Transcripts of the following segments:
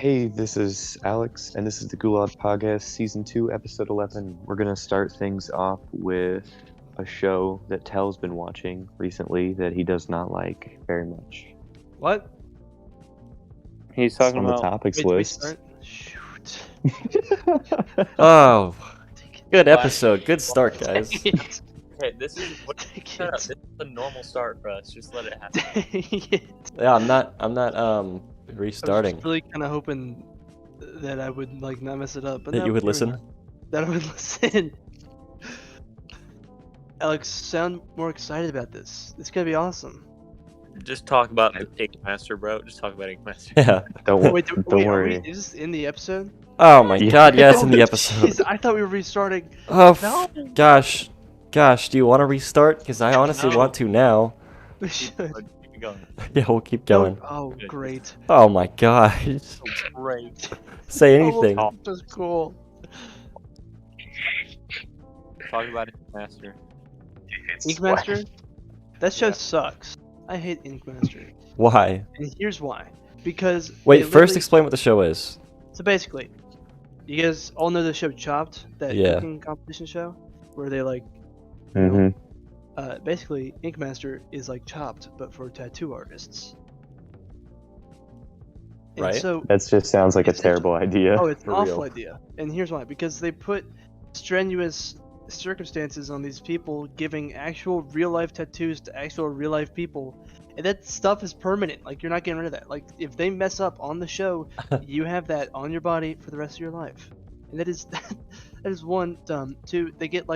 Hey, this is Alex, and this is the Gulag Podcast, Season 2, Episode 11. We're going to start things off with a show that Tel's been watching recently that he does not like very much. What? He's It's talking on the about. topics Wait, did we list. start? Shoot. Oh, good Why? episode. Good start, guys. Dang it. Okay, this is what. Dang Shut up. it. This is a normal start for us. Just let it happen. Dang it. Yeah, I'm not I was restarting. just really kind of hoping that I would not mess it up. But That no, you would here we listen. are. That I would listen. Alex, sound more excited about this. It's gonna be awesome. Just talk about Inkmaster, bro. Just talk about Inkmaster. Yeah. Don't Wait, don't worry. is this in the episode? Oh my Yeah. God, yes, in the Oh, episode. jeez, I thought we were restarting. Oh, No. gosh. Do you want to restart? Because I honestly No. want to now. We should. Keep going. Yeah, we'll keep going. Oh, Good. great. Oh my gosh. Great. Say anything. Oh, that's cool. Talk about Inkmaster. Inkmaster? That show Yeah. sucks. I hate Inkmaster. Why? And here's why. Because Wait, they first literally- explain what the show is. So basically, you guys all know the show Chopped, that Yeah. cooking competition show, where they hmm basically Inkmaster is like Chopped, but for tattoo artists. And Right. So, That just sounds like a It's terrible idea. oh, it's an for awful real. idea. And here's why: because they put strenuous circumstances on these people giving actual real life tattoos to actual real life people, and that stuff is permanent. Like, you're not getting rid of that. Like, if they mess up on the show, you have that on your body for the rest of your life. And that is that is one dumb. Two, they get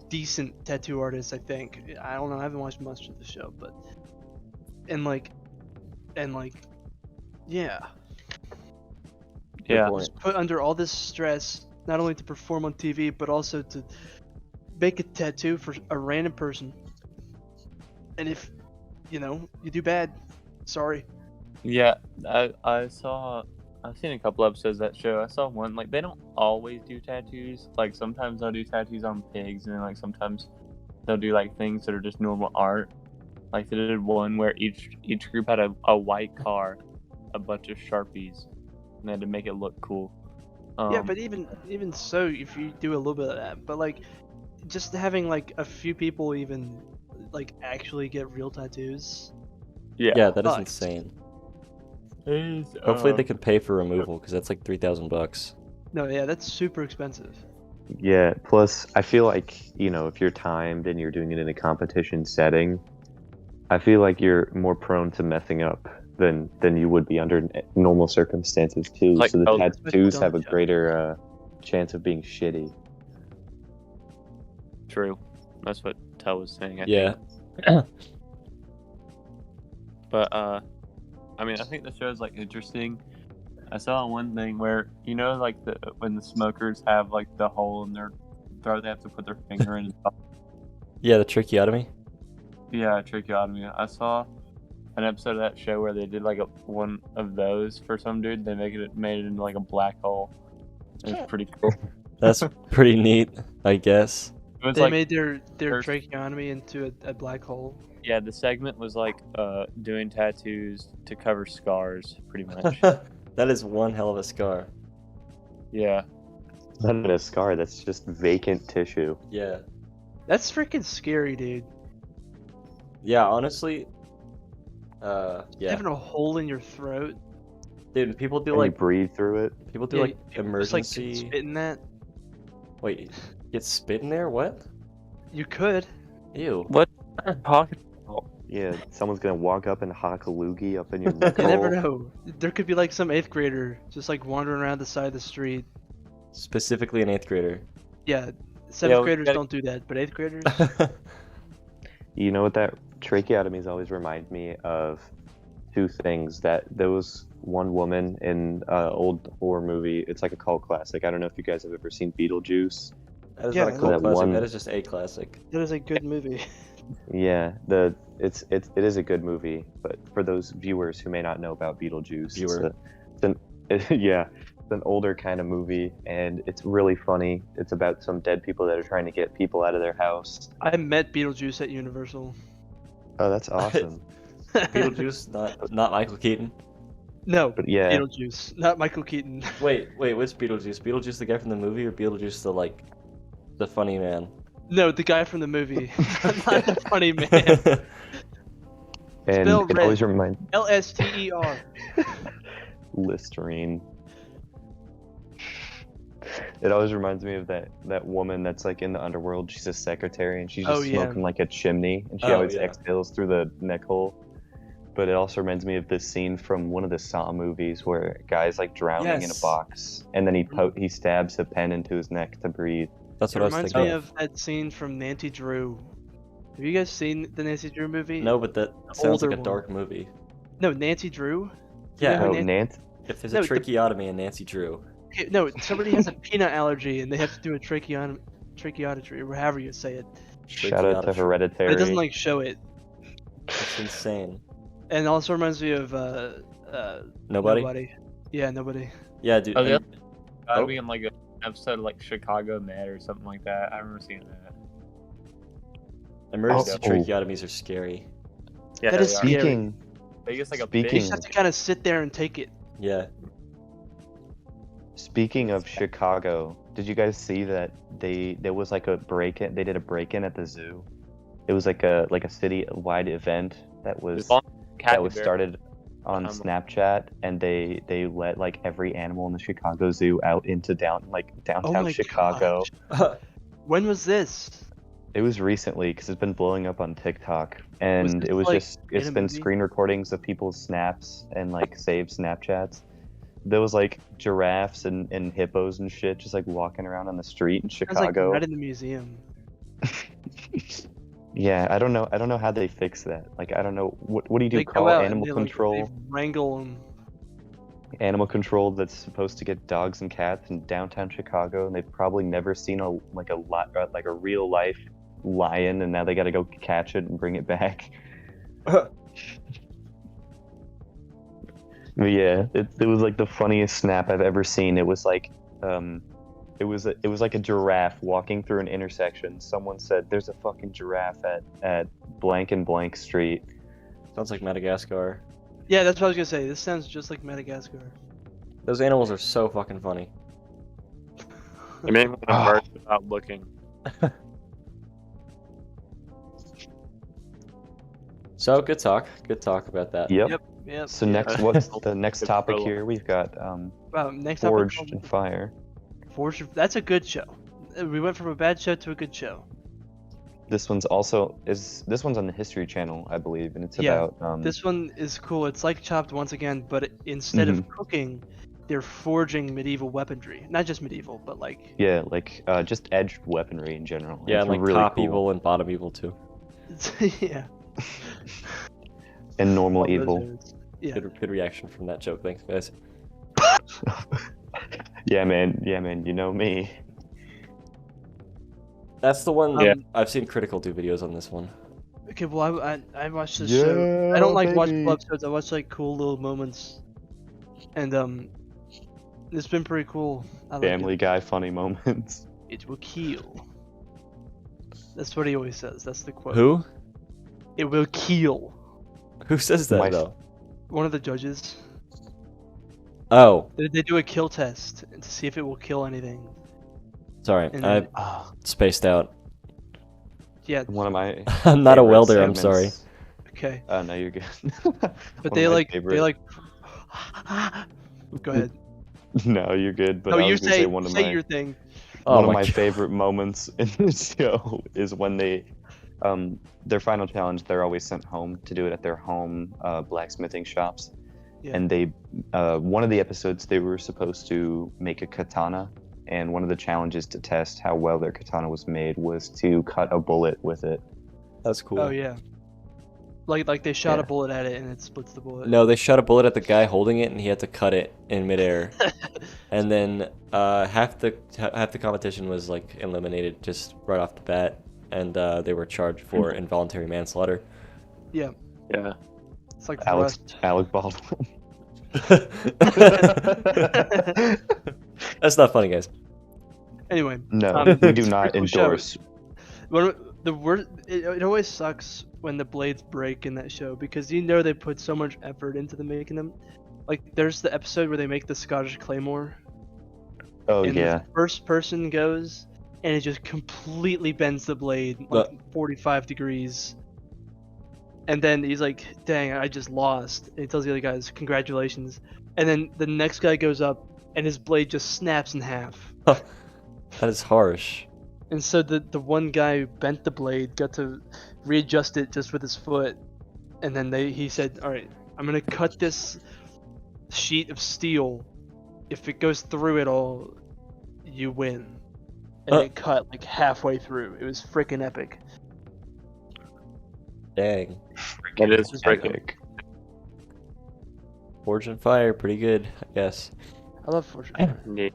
decent tattoo artists. I think, I don't know. I haven't watched much of the show, but and yeah. Yeah. Point. Put under all this stress, not only to perform on TV, but also to make a tattoo for a random person. And if, you do bad, sorry. Yeah. I've seen a couple episodes of that show. I saw one. They don't always do tattoos. Sometimes they'll do tattoos on pigs, and then sometimes they'll do things that are just normal art. They did one where each group had a white car, a bunch of Sharpies, and they had to make it look cool. Yeah, but even so, if you do a little bit of that, but just having a few people even actually get real tattoos. Yeah, that is Fucked. insane. Is, Hopefully they could pay for removal, because that's like $3,000. No, yeah, that's super expensive. Yeah, plus I feel like, if you're timed and you're doing it in a competition setting, I feel like you're more prone to messing up than you would be under normal circumstances too. So the tattoos have a greater chance of being shitty. True. That's what Tel was saying. I Yeah. think. But I think the show's interesting. I saw one thing where when the smokers have the hole in their throat, they have to put their finger in. Yeah, the tracheotomy. Yeah, tracheotomy. I saw an episode of that show where they did one of those for some dude. They made it into a black hole. It was pretty cool. That's pretty neat, I guess. It was They made their first- tracheotomy into a black hole. yeah, the segment was doing tattoos to cover scars, pretty much. That is one hell of a scar. Yeah. Not even a scar, that's just vacant tissue. Yeah. That's freaking scary, dude. Yeah, honestly. Yeah. Having a hole in your throat. Dude, people do And you breathe through it. people do Yeah, like emergency. Just spit in that. Wait, get spit in there? What? You could. Ew. What? Pocket. Yeah, someone's gonna walk up and hock a loogie up in your You never hole. know. There could be some 8th grader just wandering around the side of the street. Specifically an 8th grader. Yeah, 7th we graders gotta- don't do that, but 8th graders. You know what that tracheotomies always remind me of? Two things. That there was one woman in an old horror movie. It's like a cult classic. I don't know if you guys have ever seen Beetlejuice. That is Yeah, not a cult that classic. one- That is just a classic. That is a good movie. Yeah, it is a good movie, but for those viewers who may not know about Beetlejuice, Viewer. it's an older kind of movie, and it's really funny. It's about some dead people that are trying to get people out of their house. I met Beetlejuice at Universal. Oh, that's awesome. Beetlejuice, not Michael Keaton. No, But yeah, Beetlejuice, not Michael Keaton. Wait, which Beetlejuice? Beetlejuice the guy from the movie, or Beetlejuice the funny man? No, the guy from the movie, not the funny man. and Spell it always red. reminds Lster. Listerine. It always reminds me of that woman that's like in the underworld. She's a secretary and she's just Oh, yeah. smoking like a chimney, and she Oh, always yeah. exhales through the neck hole. But it also reminds me of this scene from one of the Saw movies where a guy's like drowning in a Yes. box, and then he stabs a pen into his neck to breathe. That's It what I was reminds thinking me of. of that scene from Nancy Drew. Have you guys seen the Nancy Drew movie? No, but that sounds older like a one. dark movie. No, Nancy Drew. Yeah. who Oh, Nancy- Nance. If there's No, a the- tracheotomy in Nancy Drew. Okay, no, somebody has a peanut allergy and they have to do a tracheotomy, or however you say it. Shout out to Tracheotomy. But Hereditary. it doesn't like show it. That's insane. And it also reminds me of Nobody? Yeah, nobody. Yeah, dude. Oh, yeah. and- I'd Oh. be in like an episode of, like Chicago Med or something like that. I remember seeing that. Emergency Oh. tracheotomies are scary. Yeah, That is they are. scary. Speaking, They just like a You Speaking- just have to kind of sit there and take it. Yeah. speaking of Chicago, did you guys see that there was like a break-in? They did a break-in at the zoo. It was like a city-wide event that was started on Snapchat, and they let like every animal in the Chicago Zoo out into downtown my Chicago. gosh. When was this? It was recently because it's been blowing up on TikTok, and this, it was like, just in it's a been movie? screen recordings of people's snaps and like saved Snapchats. There was like giraffes and hippos and shit just like walking around on the street in I was like Chicago. right in the museum. Yeah, I don't know how they fix that. Like, I don't know what do you do? They go Call out animal and they, like, control? they wrangle them. Animal control that's supposed to get dogs and cats in downtown Chicago, and they've probably never seen a real life lion, and now they got to go catch it and bring it back. But yeah, it was like the funniest snap I've ever seen. It was like it was like a giraffe walking through an intersection. Someone said, "There's a fucking giraffe at blank and blank street." Sounds like Madagascar. Yeah, that's what I was gonna say. This sounds just like Madagascar. Those animals are so fucking funny. I mean, without looking. So good talk. Good talk about that. Yep. Yep. So next, what's the next Good topic prologue. here? We've got Next up, Forged in Fire. Forged. That's a good show. We went from a bad show to a good show. This one's on the History Channel, I believe, and it's Yeah, about This one is cool. It's like Chopped once again, but instead of cooking, they're forging medieval weaponry. Not just medieval, but like yeah, like just edged weaponry in general. Yeah, It's and like really top cool. evil and bottom evil too. yeah. And normal All those evil. areas. Yeah. Good reaction from that joke. Thanks, guys. Yeah, man. You know me. That's the one. Yeah. I've seen Critical do videos on this one. Okay, well, I watched this show. I don't like watch full episodes. I watch like cool little moments, and it's been pretty cool. I like Family Guy funny moments. It will kill. That's what he always says. That's the quote. Who? It will kill. Who says that My- though? One of the judges. Oh, They do a kill test to see if it will kill anything. sorry. And I then- spaced out. Yeah. One of my. I'm not a favorite welder. I'm segments- sorry. Okay. Oh no, you're good. But One they of my like favorite- Go ahead. No, you're good. But No, I you was gonna say one of say my your thing. Oh one of my my God. favorite moments in the show is when they their final challenge, they're always sent home to do it at their home blacksmithing shops. Yeah. And they one of the episodes they were supposed to make a katana, and one of the challenges to test how well their katana was made was to cut a bullet with it. That's cool. Oh yeah. Like they shot Yeah. a bullet at it and it splits the bullet. No, they shot a bullet at the guy holding it, and he had to cut it in midair. And then half the competition was like eliminated just right off the bat, and they were charged for involuntary manslaughter. Yeah. Yeah. It's like Alec Rust. Baldwin. That's not funny, guys. Anyway, No, Um, we do it's a not pretty cool show. endorse. the word it always sucks when the blades break in that show because you know they put so much effort into the making them, Like, there's the episode where they make the Scottish Claymore. Oh And yeah. the first person goes, and it just completely bends the blade, like 45 degrees. And then he's like, dang, I just lost. And he tells the other guys, congratulations. And then the next guy goes up, and his blade just snaps in half. That is harsh. And so the one guy who bent the blade got to readjust it just with his foot. And then he said, all right, I'm going to cut this sheet of steel. If it goes through it all, you win. And it cut like halfway through. It was freaking epic. Dang. It is freaking. Epic. Forge and Fire, pretty good, I guess. I love Fortune. Yeah.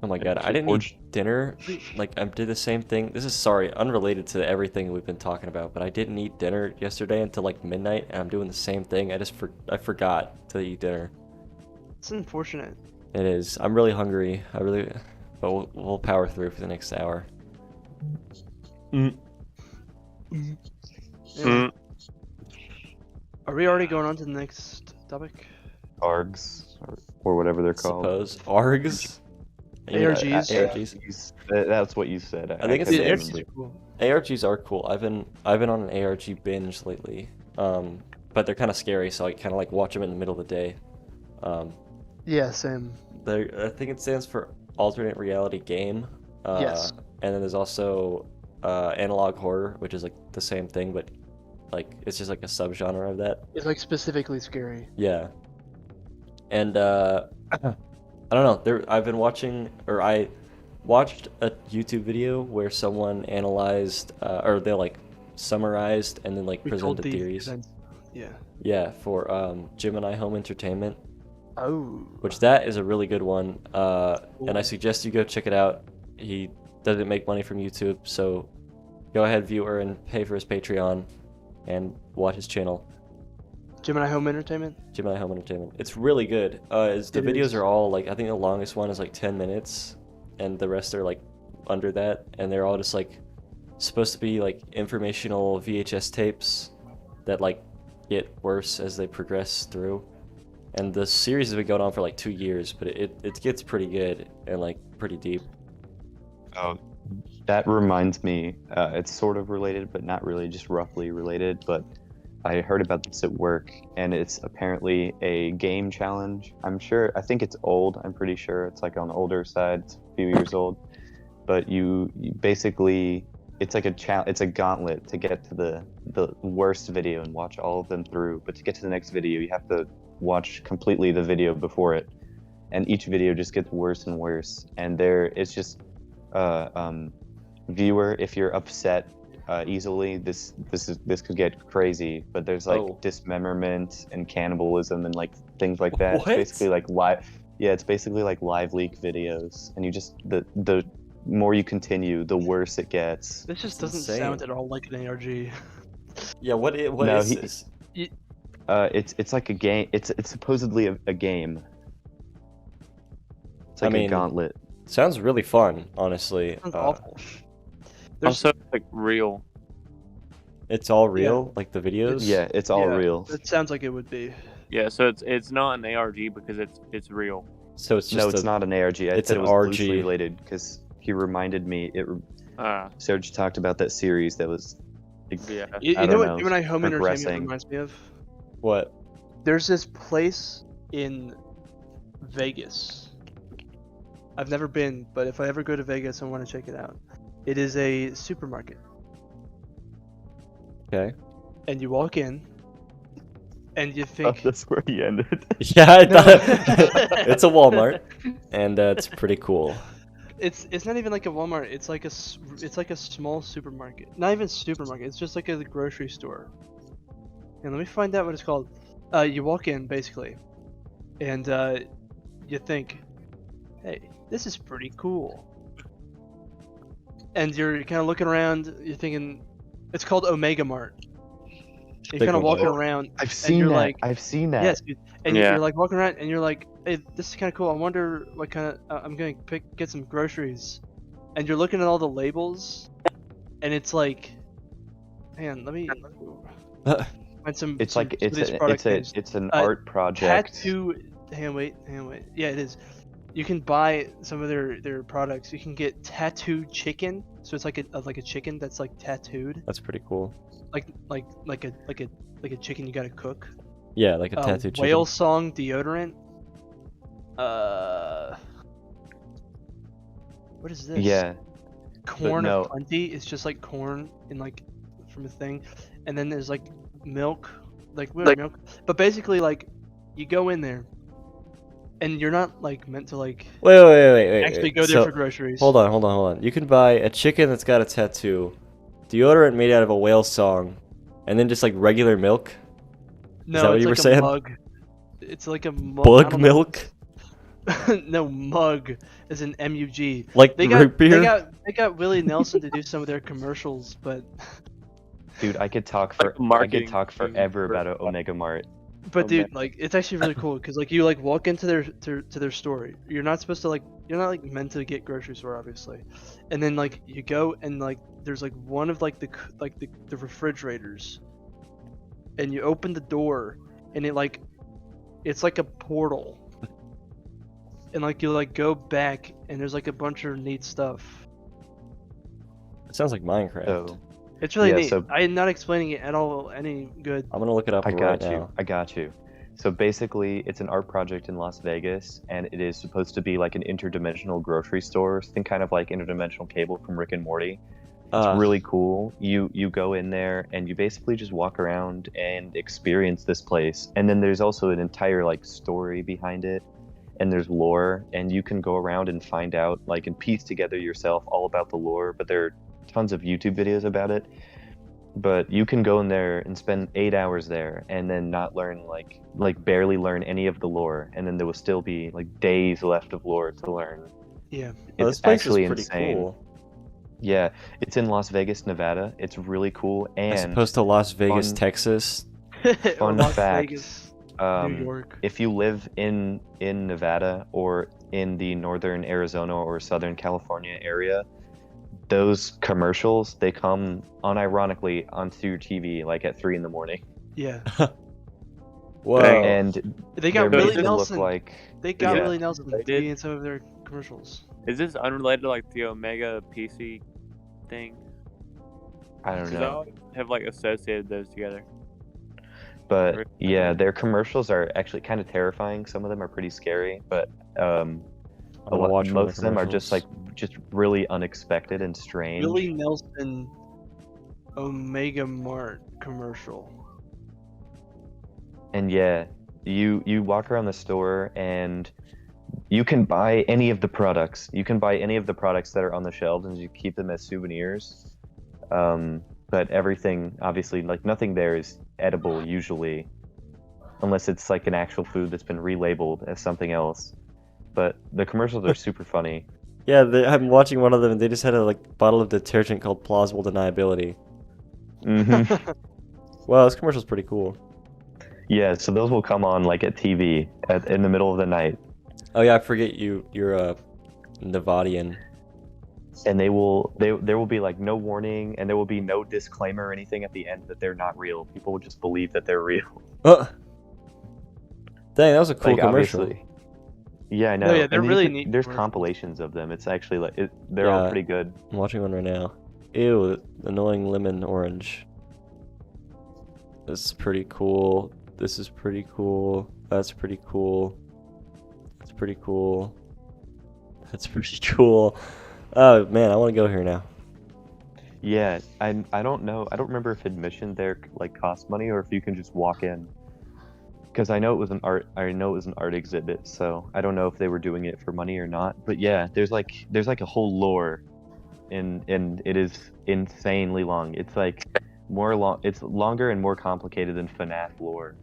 Oh my god, I didn't eat dinner. Like, I did the same thing. This is, sorry, unrelated to everything we've been talking about, but I didn't eat dinner yesterday until like midnight, and I'm doing the same thing. I forgot to eat dinner. It's unfortunate. It is. I'm really hungry. But we'll power through for the next hour. Yeah. Are we already going on to the next topic? ARGs or whatever they're called. Suppose. ARGs? ARGs. ARGs. That's what you said. I think it's The the ARGs are cool. ARGs are cool. I've been on an ARG binge lately. But they're kind of scary, so I kind of like watch them in the middle of the day. Yeah, same. I think it stands for alternate reality game. Yes. And then there's also analog horror, which is like the same thing, but like it's just like a subgenre of that. It's like specifically scary. Yeah. And I don't know. I watched a YouTube video where someone analyzed, or they like summarized and then like We presented told the theories. events. Yeah. Yeah, for Gemini Home Entertainment, Oh. which that is a really good one. And I suggest you go check it out. He doesn't make money from YouTube, so go ahead, viewer, and pay for his Patreon and watch his channel. Gemini Home Entertainment? Gemini Home Entertainment. It's really good. The videos is. are all like, I think the longest one is like 10 minutes, and the rest are like under that, and they're all just like supposed to be like informational VHS tapes that like get worse as they progress through. And the series has been going on for like 2 years, but it gets pretty good and like pretty deep. Oh, that reminds me. It's sort of related, but not really, just roughly related. But I heard about this at work, and it's apparently a game challenge. I think it's old. I'm pretty sure it's like on the older side. It's a few years old. But you basically, it's like it's a gauntlet to get to the worst video and watch all of them through. But to get to the next video, you have to watch completely the video before it, and each video just gets worse and worse. And it's just viewer, if you're upset easily, this could get crazy. But there's like dismemberment and cannibalism and like things like that. What? It's basically like it's basically like live leak videos, and you just the more you continue, the worse it gets. This just That's doesn't insane. sound at all like an ARG. Yeah, what No, is this? It's like a game. It's supposedly a game. It's like a gauntlet. Sounds really fun, honestly. Sounds awful. There's, Also, like real. It's all real, like the videos. Yeah, it's all yeah, real. It sounds like it would be. Yeah, so it's not an ARG because it's real. So it's just No, it's not an ARG. it's said an it was RG. loosely related because he reminded me. Serj talked about that series that was. Yeah. You I know don't what know, Gemini Home Entertainment progressing. reminds me of? What? There's this place in Vegas. I've never been, but if I ever go to Vegas, I want to check it out. It is a supermarket, Okay. and you walk in, and you Oh, think, that's where he ended. Yeah, I No. thought it's a Walmart, and it's pretty cool. it's not even like a Walmart. It's like a small supermarket. Not even supermarket. It's just like a grocery store. And let me find out what it's called. You walk in basically, and you think, hey, this is pretty cool. And you're kind of looking around. You're thinking, it's called Omega Mart. You're kind of walking around. I've and seen you're that. like, I've seen that. yes, dude. And Yeah. you're like walking around, and you're like, hey, this is kind of cool. I wonder what kind of. I'm gonna get some groceries. And you're looking at all the labels, and it's like, man, let me find some. It's some, like some of these product names. it's an Uh, art project. Tattoo. Hang on, wait. Yeah, it is. You can buy some of their products. You can get tattooed chicken. So it's like a chicken that's like tattooed, That's pretty cool. like a chicken you gotta cook. Yeah, like a tattoo chicken. Whale song deodorant. What is this? Yeah, Corn no. of plenty. It's just like corn in like from a thing, and then there's like milk, like milk. But basically, like you go in there, and you're not like meant to like Wait. actually go there So, for groceries. Hold on. You can buy a chicken that's got a tattoo, deodorant made out of a whale song, and then just like regular milk. No, that what it's you were like a saying? mug. It's like a mug. Bug milk? No, mug is an MUG. Like They root beer? they got Willie Nelson to do some of their commercials, but Dude, I could talk Like marketing forever for- about an Omega Mart. but dude, man. like it's actually really cool because like you like walk into their store. You're not supposed to you're not like meant to get grocery store obviously, and then like you go and like there's like one of like the refrigerators, and you open the door and it's like a portal, and like you like go back and there's like a bunch of neat stuff. It sounds like Minecraft. So It's really Yeah, neat. so- I'm not explaining it at all any good. I'm gonna look it up I right got you. now. I got you. So basically, it's an art project in Las Vegas, and it is supposed to be like an interdimensional grocery store. Think kind of like interdimensional cable from Rick and Morty. It's really cool. You go in there and you basically just walk around and experience this place. And then there's also an entire like story behind it, and there's lore, and you can go around and find out like and piece together yourself all about the lore. But there are tons of YouTube videos about it. But you can go in there and spend 8 hours there and then not learn like barely learn any of the lore, and then there will still be like days left of lore to learn. Yeah. Oh, It's this place actually is pretty insane. cool. Yeah, it's in Las Vegas, Nevada. It's really cool. As And opposed to Las Vegas, fun- Texas. Fun Las fact, Vegas, um, New York. if you live in Nevada or in the northern Arizona or southern California area, those commercials, they come unironically onto your TV like at 3 in the morning. Yeah. Whoa. And They they're got made Willie to Nelson. look like They got Yeah. Willie Nelson They to did. be in some of their commercials. Is this unrelated to like the Omega PC thing? I don't 'Cause know. I have like associated those together. But yeah, their commercials are actually kind of terrifying. Some of them are pretty scary, but I'm gonna watch one most of them are just really unexpected and strange. Willie Nelson Omega Mart commercial. And yeah, you walk around the store and you can buy any of the products. You can buy any of the products that are on the shelves and you keep them as souvenirs. But everything, obviously, like nothing there is edible usually, unless it's like an actual food that's been relabeled as something else. But the commercials are super funny. Yeah, I'm watching one of them, and they just had a like bottle of detergent called Plausible Deniability. Hmm Wow, this commercial's pretty cool. Yeah, so those will come on like at TV in the middle of the night, Oh yeah, I forget you're a Nevadian. and there will be like no warning, and there will be no disclaimer or anything at the end that they're not real. People will just believe that they're real. Dang, that was a cool Like, commercial. obviously. Yeah, I know. No, yeah, they're And really you can- neat There's commercials. compilations of them. It's actually like they're all Yeah. pretty good. I'm watching one right now. Ew, annoying lemon orange. This is pretty cool. This is pretty cool. That's pretty cool. That's pretty cool. That's pretty cool. Oh man, I want to go here now. Yeah, I don't know. I don't remember if admission there like cost money or if you can just walk in. Because I know it was an art exhibit, so I don't know if they were doing it for money or not. But yeah, there's like a whole lore, and it is insanely long. It's like it's longer and more complicated than FNAF lore.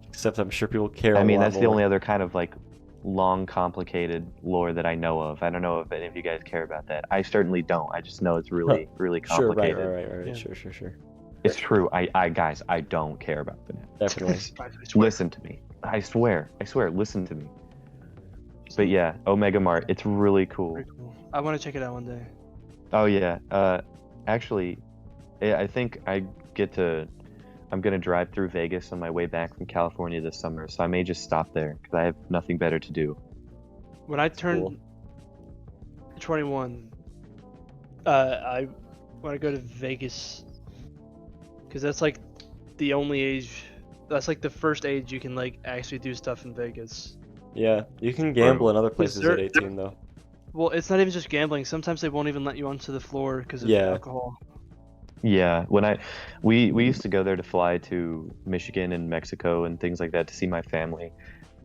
Except I'm sure people care. I mean, a lot that's the more. only other kind of like long, complicated lore that I know of. I don't know if any of you guys care about that. I certainly don't. I just know it's really, really Sure, right, complicated. right. Yeah. Sure. It's true. I guys, I don't care about FNAF. Definitely. I swear. Listen to me. I swear, listen to me. But yeah, Omega Mart, it's really cool. Very cool. I want to check it out one day. Oh yeah. Actually, I think I get to I'm gonna drive through Vegas on my way back from California this summer, so I may just stop there because I have nothing better to do. When I turned Cool. 21, I want to go to Vegas because that's like the only age. That's like the first age you can like actually do stuff in Vegas. Yeah, you can gamble in other places there- at 18 though. Well, it's not even just gambling. Sometimes they won't even let you onto the floor because of Yeah. alcohol. Yeah, we used to go there to fly to Michigan and Mexico and things like that to see my family,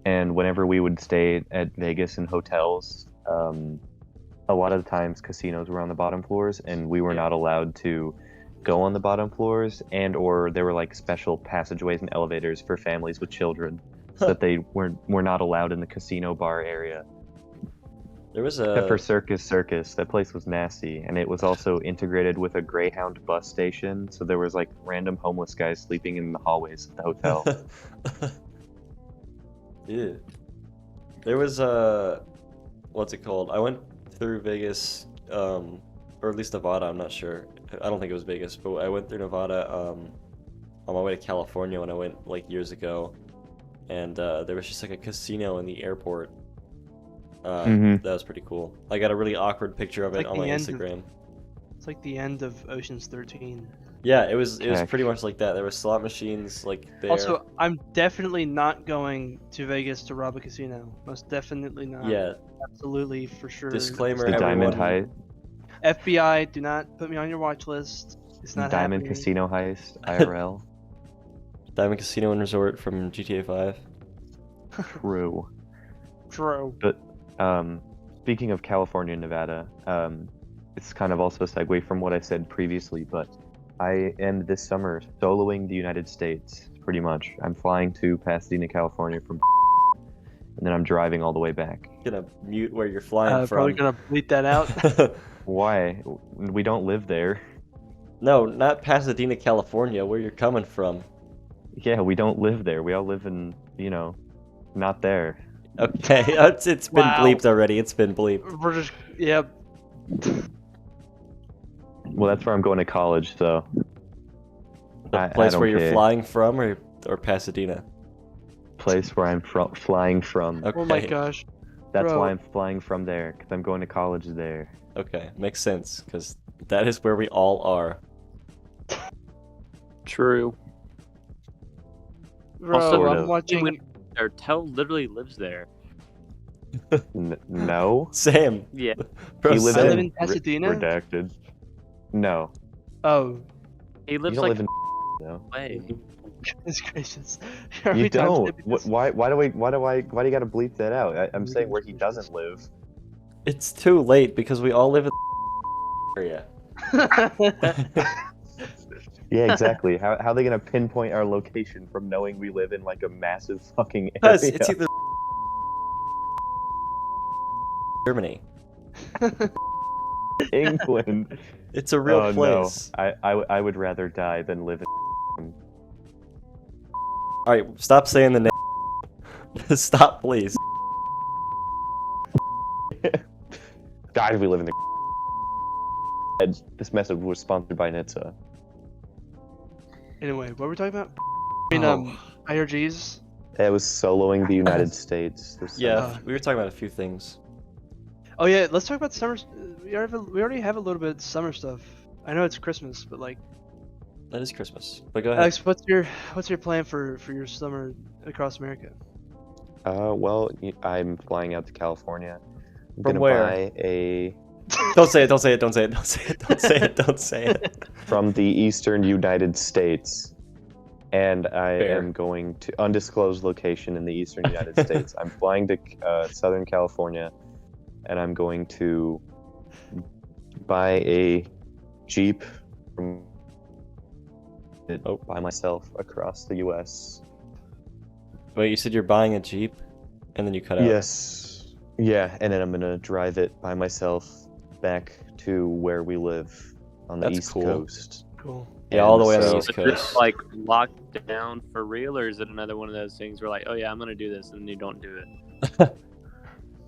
and whenever we would stay at Vegas in hotels, a lot of the times casinos were on the bottom floors, and we were not allowed to go on the bottom floors, and or there were like special passageways and elevators for families with children, so that they were not allowed in the casino bar area. There was Except for a Circus, that place was nasty, and it was also integrated with a Greyhound bus station, so there was like random homeless guys sleeping in the hallways of the hotel. Yeah. There was a what's it called? I went through Vegas, or at least Nevada. I'm not sure. I don't think it was Vegas, but I went through Nevada on my way to California when I went like years ago, and there was just like a casino in the airport. That was pretty cool. I got a really awkward picture of it Like on the my end of- Instagram. It's like the end of Ocean's 13. Yeah, it was Heck. pretty much like that. There were slot machines like there. Also, I'm definitely not going to Vegas to rob a casino. Most definitely not. Yeah, Absolutely, for sure. disclaimer, The Diamond everyone. Heist, FBI, do not put me on your watch list. It's not Diamond happening. Casino Heist, IRL. Diamond Casino and Resort from GTA 5. True. True. But speaking of California and Nevada, it's kind of also a segue from what I said previously, but I am this summer soloing the United States, pretty much. I'm flying to Pasadena, California from and then I'm driving all the way back. Gonna mute where you're flying from. Probably gonna bleep that out. Why? We don't live there. No, not Pasadena, California, where you're coming from. Yeah, we don't live there. We all live in, not there. Okay, it's been Wow. bleeped already. It's been bleeped. We're just, yeah. Well, that's where I'm going to college, so. The I place don't where you're care. flying from, or Pasadena. Place where I'm flying from. Okay. Oh my gosh. That's bro. why I'm flying from there, because I'm going to college there. Okay, makes sense, because that is where we all are. True. Bro, sort I'm of. watching. Their Tell literally lives there. No. Sam. Yeah. Bro, He lives I Sam. live in Pasadena? Redacted. No. Oh, He You lives don't like live in no. away. goodness gracious. You don't. Why do you gotta bleep that out? I'm saying where he doesn't live. It's too late, because we all live in area. Yeah, exactly. How are they gonna pinpoint our location from knowing we live in like a massive fucking Because area? it's either Germany. England. It's a real Oh, place. No. I would rather die than live in. Alright, stop saying the name. Stop, please. Die if we live in the. This message was sponsored by Nitsa. Anyway, what were we talking about? I mean, Oh. IRGs. It was soloing the United States. this Yeah, summer. we were talking about a few things. Oh yeah, let's talk about summer. We already have a little bit of summer stuff. I know it's Christmas, but like, That is Christmas. But go ahead. Alex, what's your plan for your summer across America? Well, I'm flying out to California. I'm From gonna where? buy a Don't say it, don't say it, don't say it, don't say it, don't say it, don't say it. from the eastern United States, and I Fair. am going to undisclosed location in the eastern United States. I'm flying to Southern California, and I'm going to buy a Jeep from by myself across the U.S. Wait, you said you're buying a Jeep, and then you cut out. Yes. Yeah, and then I'm gonna drive it by myself back to where we live on the That's East cool. Coast. Cool. Yeah, all the way on So- the East Is it Coast. like locked down for real, or is it another one of those things where like, oh yeah, I'm gonna do this, and then you don't do it?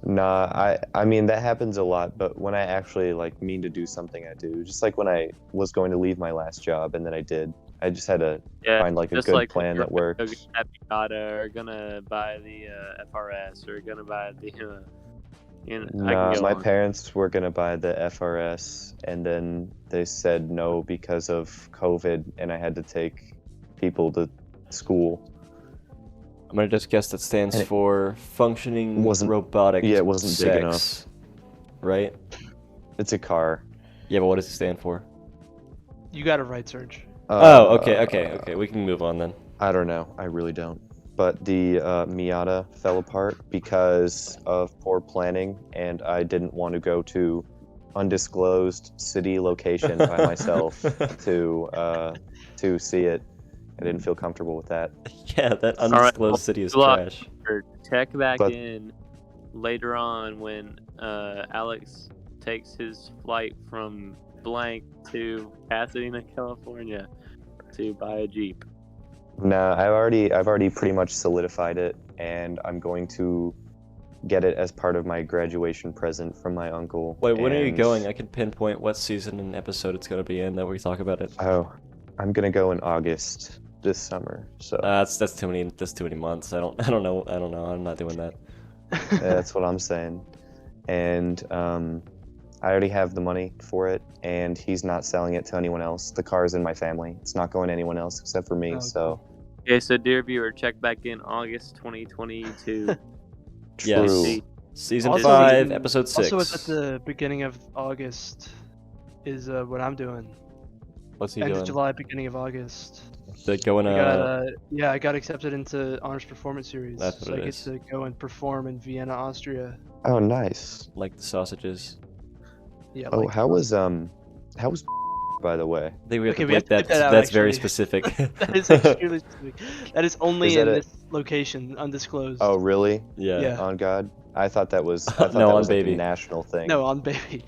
Nah, I mean that happens a lot, but when I actually like mean to do something, I do. Just like when I was going to leave my last job and then I did. I just had to Yeah, find like a just good like plan that we're gonna works. go get that Miata, or gonna buy the FRS, or gonna buy the I can Nah, go my on. parents were gonna buy the FRS, and then they said no because of COVID, and I had to take people to school. I'm gonna just guess that stands And it for functioning wasn't- robotic yeah, it wasn't big enough. sex, right? It's a car. Yeah, but what does it stand for? You got it right, Serj. Oh, okay. We can move on then. I don't know. I really don't. But the Miata fell apart because of poor planning, and I didn't want to go to undisclosed city location by myself to see it. I didn't feel comfortable with that. Yeah, that right, undisclosed well, city is good luck. trash. Or check back But- in later on when Alex takes his flight from blank to Pasadena, California, to buy a Jeep. Nah, I've already pretty much solidified it, and I'm going to get it as part of my graduation present from my uncle. Wait, when are you and- going? I can pinpoint what season and episode it's gonna be in that we talk about it. Oh, I'm gonna go in August this summer. So That's too many. That's too many months. I don't know. I'm not doing that. that's what I'm saying. And I already have the money for it, and he's not selling it to anyone else. The car is in my family. It's not going to anyone else except for me. Oh, So Okay, so dear viewer, check back in August 2022. Yes. true. Season Also, 5, episode 6. Also, it's at the beginning of August is what I'm doing. What's he End doing? of July, beginning of August. They're going I got accepted into Honors Performance Series. That's what so it I get is. to go and perform in Vienna, Austria. Oh, nice. like the sausages. Yeah. Oh, like- how was by the way? I think we have Okay, to we have bleep to that. bleep that out, That's very actually. specific. That is extremely specific. That is only Is that in a- this location, undisclosed. Oh, really? yeah. Yeah. On God? I thought that was I thought No, that on was like baby. a national thing. No, on baby.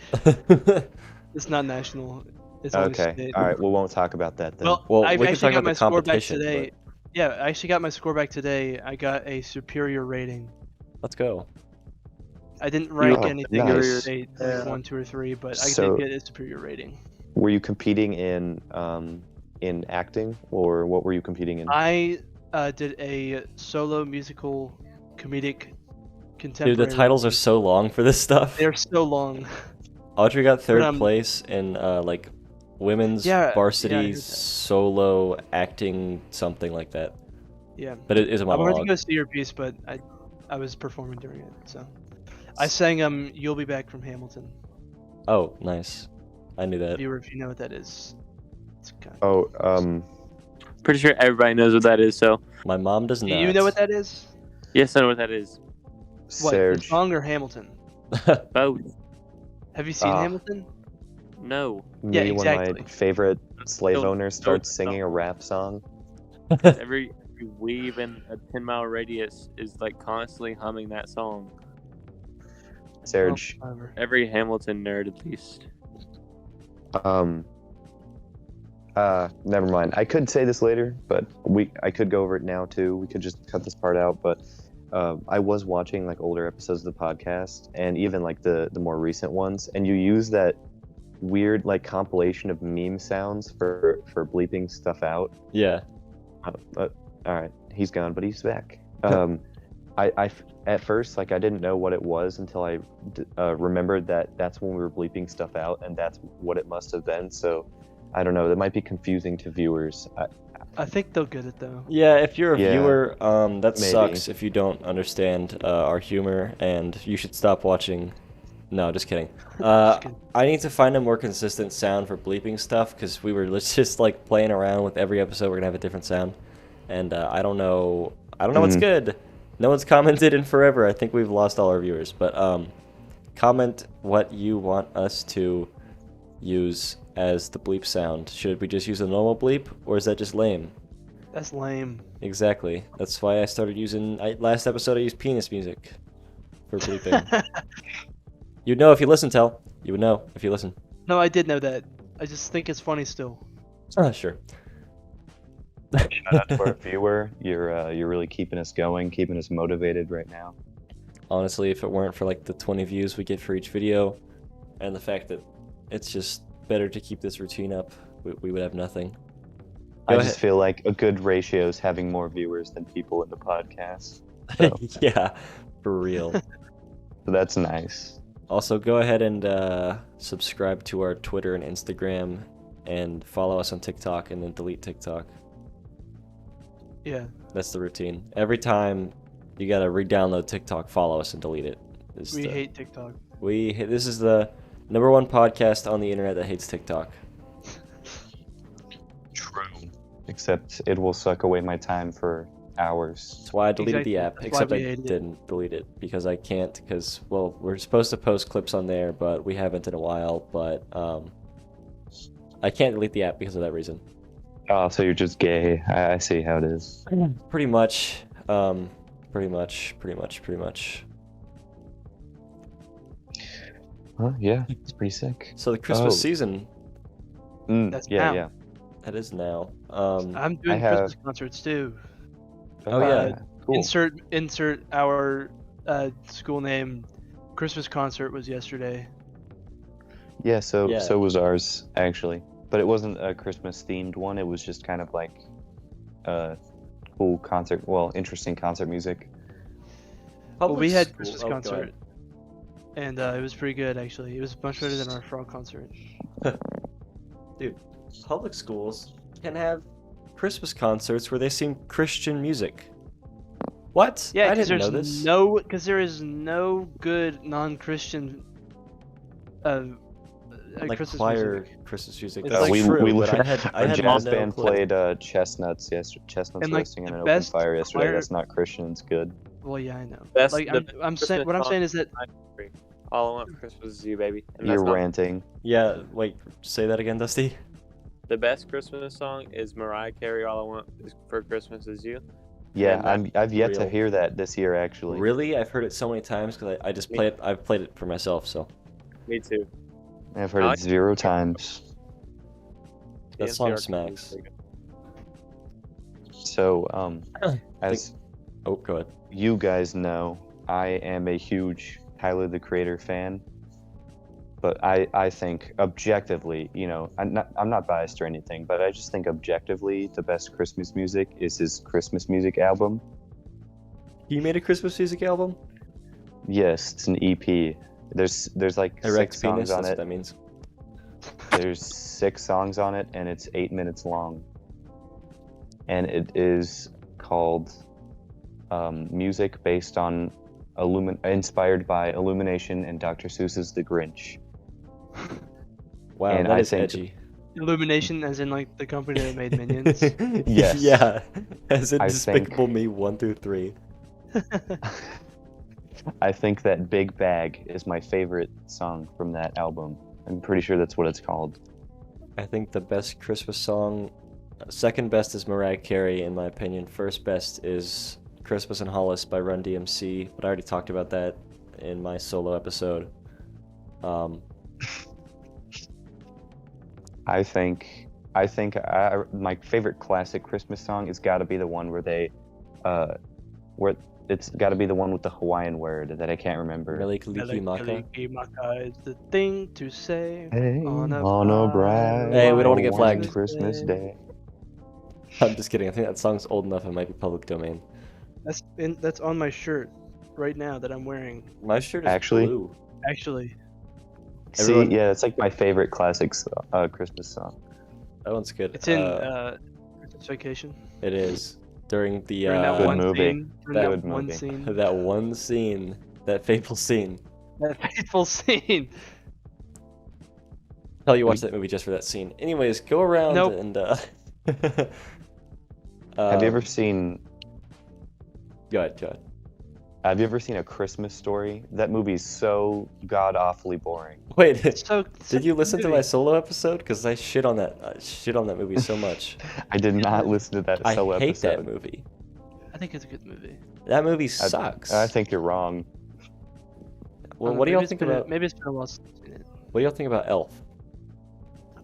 It's not national. It's only Okay. state. All right. We won't talk about that then. Well, I we can actually talk got about my the score back competition, today. Yeah, I actually got my score back today. I got a superior rating. Let's go. I didn't rank Oh, anything nice. in state, like 1, 2, or 3, but I So- did get a superior rating. Were you competing in acting, or what were you competing in? I did a solo musical comedic contemporary. Dude, the titles are so long for this stuff. They're so long. Audrey got third But, place in like women's Yeah, I varsity heard that. solo acting, something like that. Yeah. But it is a I wanted to monologue. go see your piece, but I was performing during it, so I sang "You'll Be Back" from Hamilton. Oh, nice. I knew that. Viewer, if you know what that is, it's kind of... Oh, Pretty sure everybody knows what that is, so My mom does Do not. you know what that is? yes, I know what that is. What, the Serj. song or Hamilton? Both. Have you seen Ah. Hamilton? No. Me Yeah, when exactly. my favorite slave Don't- owner starts don't- singing a rap song. Every weave in a 10-mile radius is like constantly humming that song. Serj, Oh, whatever. Every Hamilton nerd, at least. never mind. I could say this later, but I could go over it now too. We could just cut this part out, but I was watching like older episodes of the podcast, and even like the more recent ones, and you use that weird like compilation of meme sounds for bleeping stuff out. Yeah. All right, he's gone, but he's back. At first, like I didn't know what it was until I remembered that that's when we were bleeping stuff out, and that's what it must have been. So, I don't know. That might be confusing to viewers. I think they'll get it though. Yeah, if you're a Yeah, viewer, that maybe. sucks if you don't understand our humor, and you should stop watching. No, just kidding. Just kidding. I need to find a more consistent sound for bleeping stuff, because we were just like playing around with every episode. We're gonna have a different sound, and I don't know what's good. No one's commented in forever. I think we've lost all our viewers. But comment what you want us to use as the bleep sound. Should we just use a normal bleep, or is that just lame? That's lame. Exactly. That's why I started using. Last episode I used penis music for bleeping. You'd know if you listen, Tel. You would know if you listen. No, I did know that. I just think it's funny still. Sure. Shout out to our viewer. You're really keeping us going, keeping us motivated right now. Honestly, if it weren't for like the 20 views we get for each video, and the fact that it's just better to keep this routine up, we would have nothing. I Go just feel like a good ratio is having more viewers than people in the podcast. So, Yeah, for real. so that's nice. Also, go ahead and subscribe to our Twitter and Instagram, and follow us on TikTok, and then delete TikTok. Yeah. That's the routine. Every time you gotta re-download TikTok, follow us and delete it. We hate TikTok. This is the #1 podcast on the internet that hates TikTok. True. Except it will suck away my time for hours. That's why I deleted the app, Exactly. except I That's why we hated it. didn't delete it because I can't. Because well, we're supposed to post clips on there, but we haven't in a while. But I can't delete the app because of that reason. Oh, so you're just gay. I see how it is. Pretty much. Pretty much. Huh? Yeah, it's pretty sick. So the Christmas Oh. season, That's yeah, now. yeah. that is now. I'm doing have- Christmas concerts too. Oh, yeah. Cool. Insert our school name. Christmas concert was yesterday. Yeah, so Yeah. so was ours actually, but it wasn't a Christmas themed one. It was just kind of like cool concert, interesting concert music. Well, we had Public Christmas school- oh, go concert, and it was pretty good actually. It was much better than our frog concert. ahead. Dude, public schools can have Christmas concerts where they sing Christian music. What? Yeah, I because didn't know there's this. because there is no good non-Christian Like Christmas choir music. Christmas music. It's That's like we true, we but I had our no jazz band clue. played Chestnuts yesterday. Chestnuts And, like, roasting the in an best open fire yesterday. choir- That's not Christian. It's good. Well, yeah, I know. Best- Like the I'm saying, what I'm saying is that All I Want for Christmas is You, baby. And You're that's not- ranting. Yeah, wait, say that again, Dusty. The best Christmas song is Mariah Carey. All I Want for Christmas is You. Yeah, And I've yet to real. hear that this year actually. Really? I've heard it so many times because I just play it. I've played it for myself, so Me too. I've heard I it like- 0 times. that The song NCR smacks. So as Oh, go ahead. you guys know, I am a huge Tyler the Creator fan. But I think objectively, I'm not biased or anything, but I just think objectively the best Christmas music is his Christmas music album. He made a Christmas music album. Yes, it's an EP. There's like Erect 6 penis. songs on That's what it. that means. There's 6 songs on it, and it's 8 minutes long. And it is called music based on inspired by Illumination and Dr. Seuss's The Grinch. Wow, And that I is think- edgy. Illumination, as in like the company that made Minions. Yes. Yeah. As in I Despicable Me 1 through 3. I think that Big Bag is my favorite song from that album. I'm pretty sure that's what it's called. I think the best Christmas song, second best is Mariah Carey, in my opinion. First best is Christmas in Hollis by Run DMC, but I already talked about that in my solo episode. I think my favorite classic Christmas song has got to be the one where it's got to be the one with the Hawaiian word that I can't remember. Mele Kaliki Maka. Maka is the thing to say Hey, on a bright Hey, we don't wanna get Hawaiian flagged. Christmas day. I'm just kidding. I think that song's old enough it might be public domain. That's on my shirt right now that I'm wearing. My shirt is Actually? blue. Actually, Everyone- See, yeah, it's like my favorite classic Christmas song. That one's good. it's in Christmas Vacation. It is. During the During that Good one movie. scene. During Good that one movie. scene. that one scene, that fateful scene. That fateful scene. Hell, you watched that movie just for that scene. Anyways, go around Nope. and Have you ever seen Go ahead. Have you ever seen A Christmas Story? That movie's so god awfully boring. Wait, So, did you listen to movie. my solo episode? Because I shit on that movie so much. I did not listen to that I solo hate episode. that movie. I think it's a good movie. That movie sucks. I think you're wrong. Well, I don't what do know, y'all maybe it's think been a- about? Maybe it's been a while since I've seen it. What do y'all think about Elf?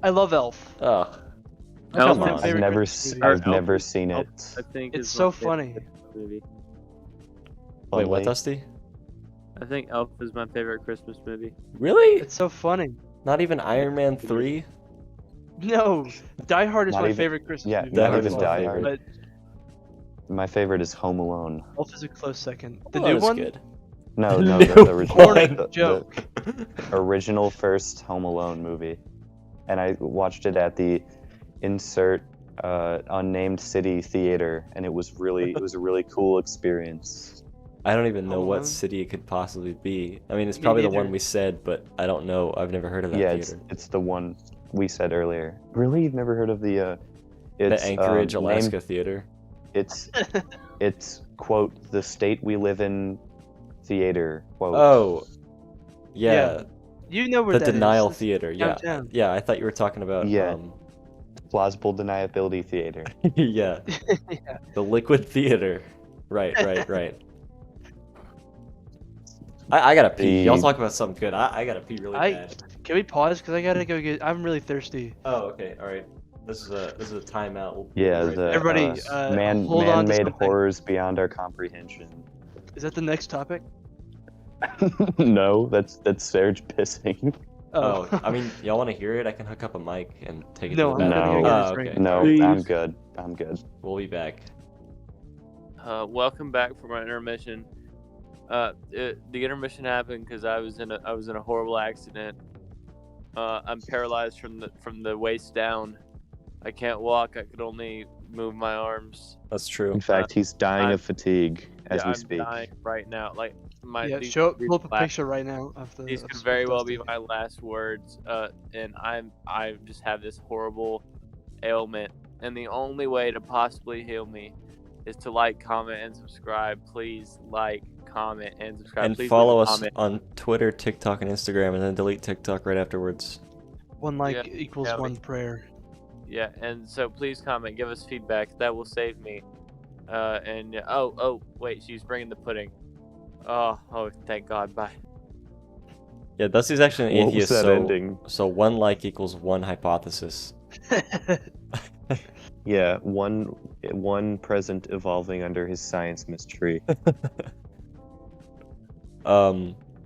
I love Elf. Ugh. Elf Come is on. my favorite I've Christmas movie. I've Elf never is- seen Elf, it. I think It's is so my favorite funny. Christmas movie. Wait, what, Only- Dusty? I think Elf is my favorite Christmas movie. Really? It's so funny. Not even Iron Man 3? No, Die Hard is Not my even- favorite Christmas yeah, movie. not by even far, Die Hard. But My favorite is Home Alone. Wolf is a close second. The Well, new it's one? good. No, The no, new the original, Corny the joke. original first Home Alone movie, and I watched it at the insert unnamed city theater, and it was a really cool experience. I don't even know Home what Alone? city it could possibly be. I mean, it's Me probably the neither. one we said, but I don't know. I've never heard of that Yeah, theater. it's the one we said earlier. Really, you've never heard of the? It's The Anchorage, named- Alaska theater. It's quote the state we live in theater quote. Oh, yeah, You know where the that is. Denial It's Theater. Yeah, downtown. yeah. I thought you were talking about. Yeah. Plausible deniability theater. Yeah, Yeah. the Liquid Theater. Right. I gotta pee. Y'all The- talk about something good. I gotta pee really bad. Can we pause? Because I gotta go get. I'm really thirsty. Oh, okay. All right. This is a timeout. We'll be Yeah, right the back. Everybody, hold on to man-made something. horrors beyond our comprehension. Is that the next topic? No, that's Serj pissing. Oh, I mean, y'all want to hear it? I can hook up a mic and take it No, to the I'm bathroom. gonna go get No. this Oh, drink. okay. No, Please. I'm good. I'm good. We'll be back. Welcome back from our intermission. The intermission happened because I was in a horrible accident. I'm paralyzed from the waist down. I can't walk. I could only move my arms. That's true. In fact, he's dying of fatigue as we I'm speak. dying right now. Like Yeah, these pull up a last- picture right now of the. These of could very well be Dusty. my last words. And I just have this horrible ailment, and the only way to possibly heal me is to like, comment, and subscribe. Please like, comment, and subscribe. And Please follow leave a us comment. on Twitter, TikTok, and Instagram, and then delete TikTok right afterwards. One like Yeah, equals yeah, one prayer. Yeah, and so please comment, give us feedback. That will save me. Oh, wait, she's bringing the pudding. Oh, thank God. Bye. Yeah, Dusty's actually an What was atheist, that so ending? so one like equals one hypothesis. Yeah, one present evolving under his science mystery.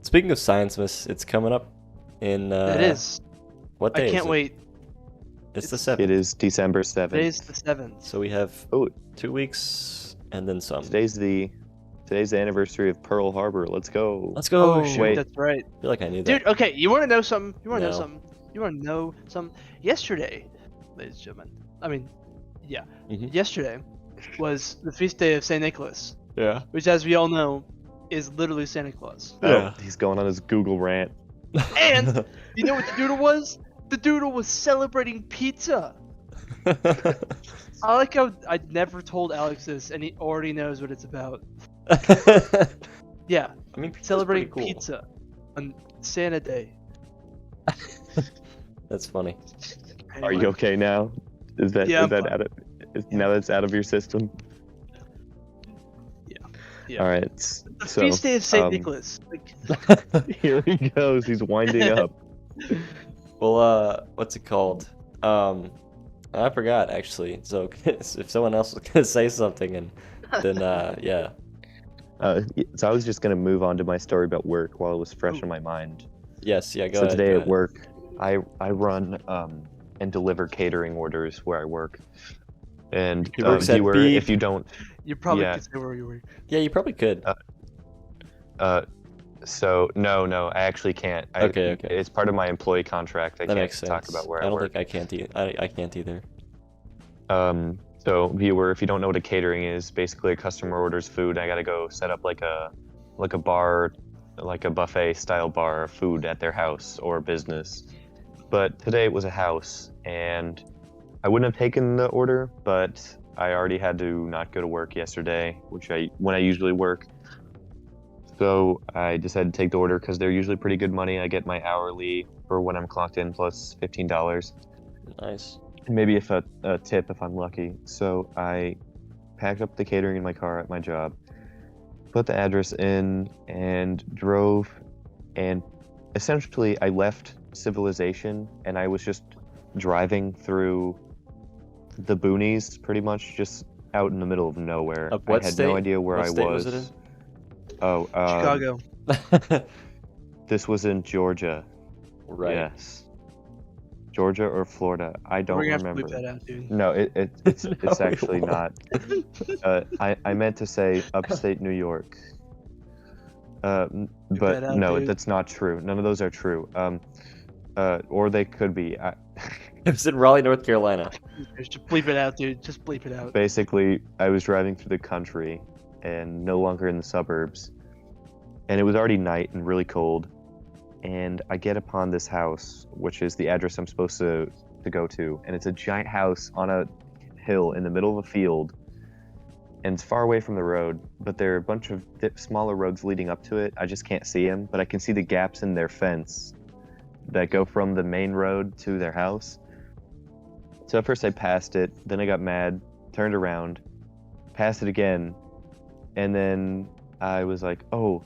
Speaking of Science Miss, it's coming up in it is. what day I is can't it? wait. It's the It 7th. is December 7th. Today's the 7th. So we have Oh. 2 weeks and then some. Today's the anniversary of Pearl Harbor. Let's go. Let's go. Oh, shoot, Wait. that's right. I feel like I knew that. Dude, okay, you want to know something? You want to know No. something? You want to know something? Yesterday, ladies and gentlemen, I mean, yeah, Mhm. yesterday was the feast day of St. Nicholas, Yeah. which, as we all know, is literally Santa Claus. Yeah. Oh, he's going on his Google rant. And you know what the doodle was? The doodle was celebrating pizza. I like how I never told Alex this, and he already knows what it's about. Yeah, I mean, pizza's celebrating pretty cool. pizza on Santa Day. That's funny. Are you Anyway. okay now? Is that Yeah, is that I'm out of now that's out of your system? Yeah. All right. The So feast day of St. um, Nicholas. Like, here he goes. He's winding up. Well, what's it called? I forgot actually. So if someone else was gonna say something, and then yeah. So I was just gonna move on to my story about work while it was fresh in my mind. Yes, yeah. Go So ahead. today go at ahead. work, I run and deliver catering orders where I work. And He works at viewer, Bleep. if you don't, you probably yeah. could say where you were. Yeah, you probably could. so no, I actually can't. Okay. It's part of my employee contract. I That can't makes sense. talk about where I don't work. think I can't. I can't either. So viewer, if you don't know what a catering is, basically a customer orders food. I gotta go set up like a bar, like a buffet style bar of food at their house or business. But today it was a house, and I wouldn't have taken the order, but I already had to not go to work yesterday, when I usually work. So I decided to take the order because they're usually pretty good money. I get my hourly for when I'm clocked in plus $15. Nice. Maybe if a tip if I'm lucky. So I packed up the catering in my car at my job, put the address in, and drove. And essentially, I left civilization, and I was just driving through the boonies, pretty much just out in the middle of nowhere. Of what I had state? no idea where What I state was. was it in? Oh, Chicago. this was in Georgia. Right. Yes. Georgia or Florida. I don't We're gonna have to remember. bleep that out, dude. No, it's No, it's we actually won't. not. I meant to say upstate New York. But that out, no, dude. that's not true. None of those are true. Or they could be. It was in Raleigh, North Carolina. Just bleep it out, dude. Just bleep it out. Basically, I was driving through the country and no longer in the suburbs, and it was already night and really cold. And I get upon this house, which is the address I'm supposed to go to, and it's a giant house on a hill in the middle of a field, and it's far away from the road, but there are a bunch of smaller roads leading up to it. I just can't see them, but I can see the gaps in their fence that go from the main road to their house. So at first I passed it, then I got mad, turned around, passed it again, and then I was like, oh,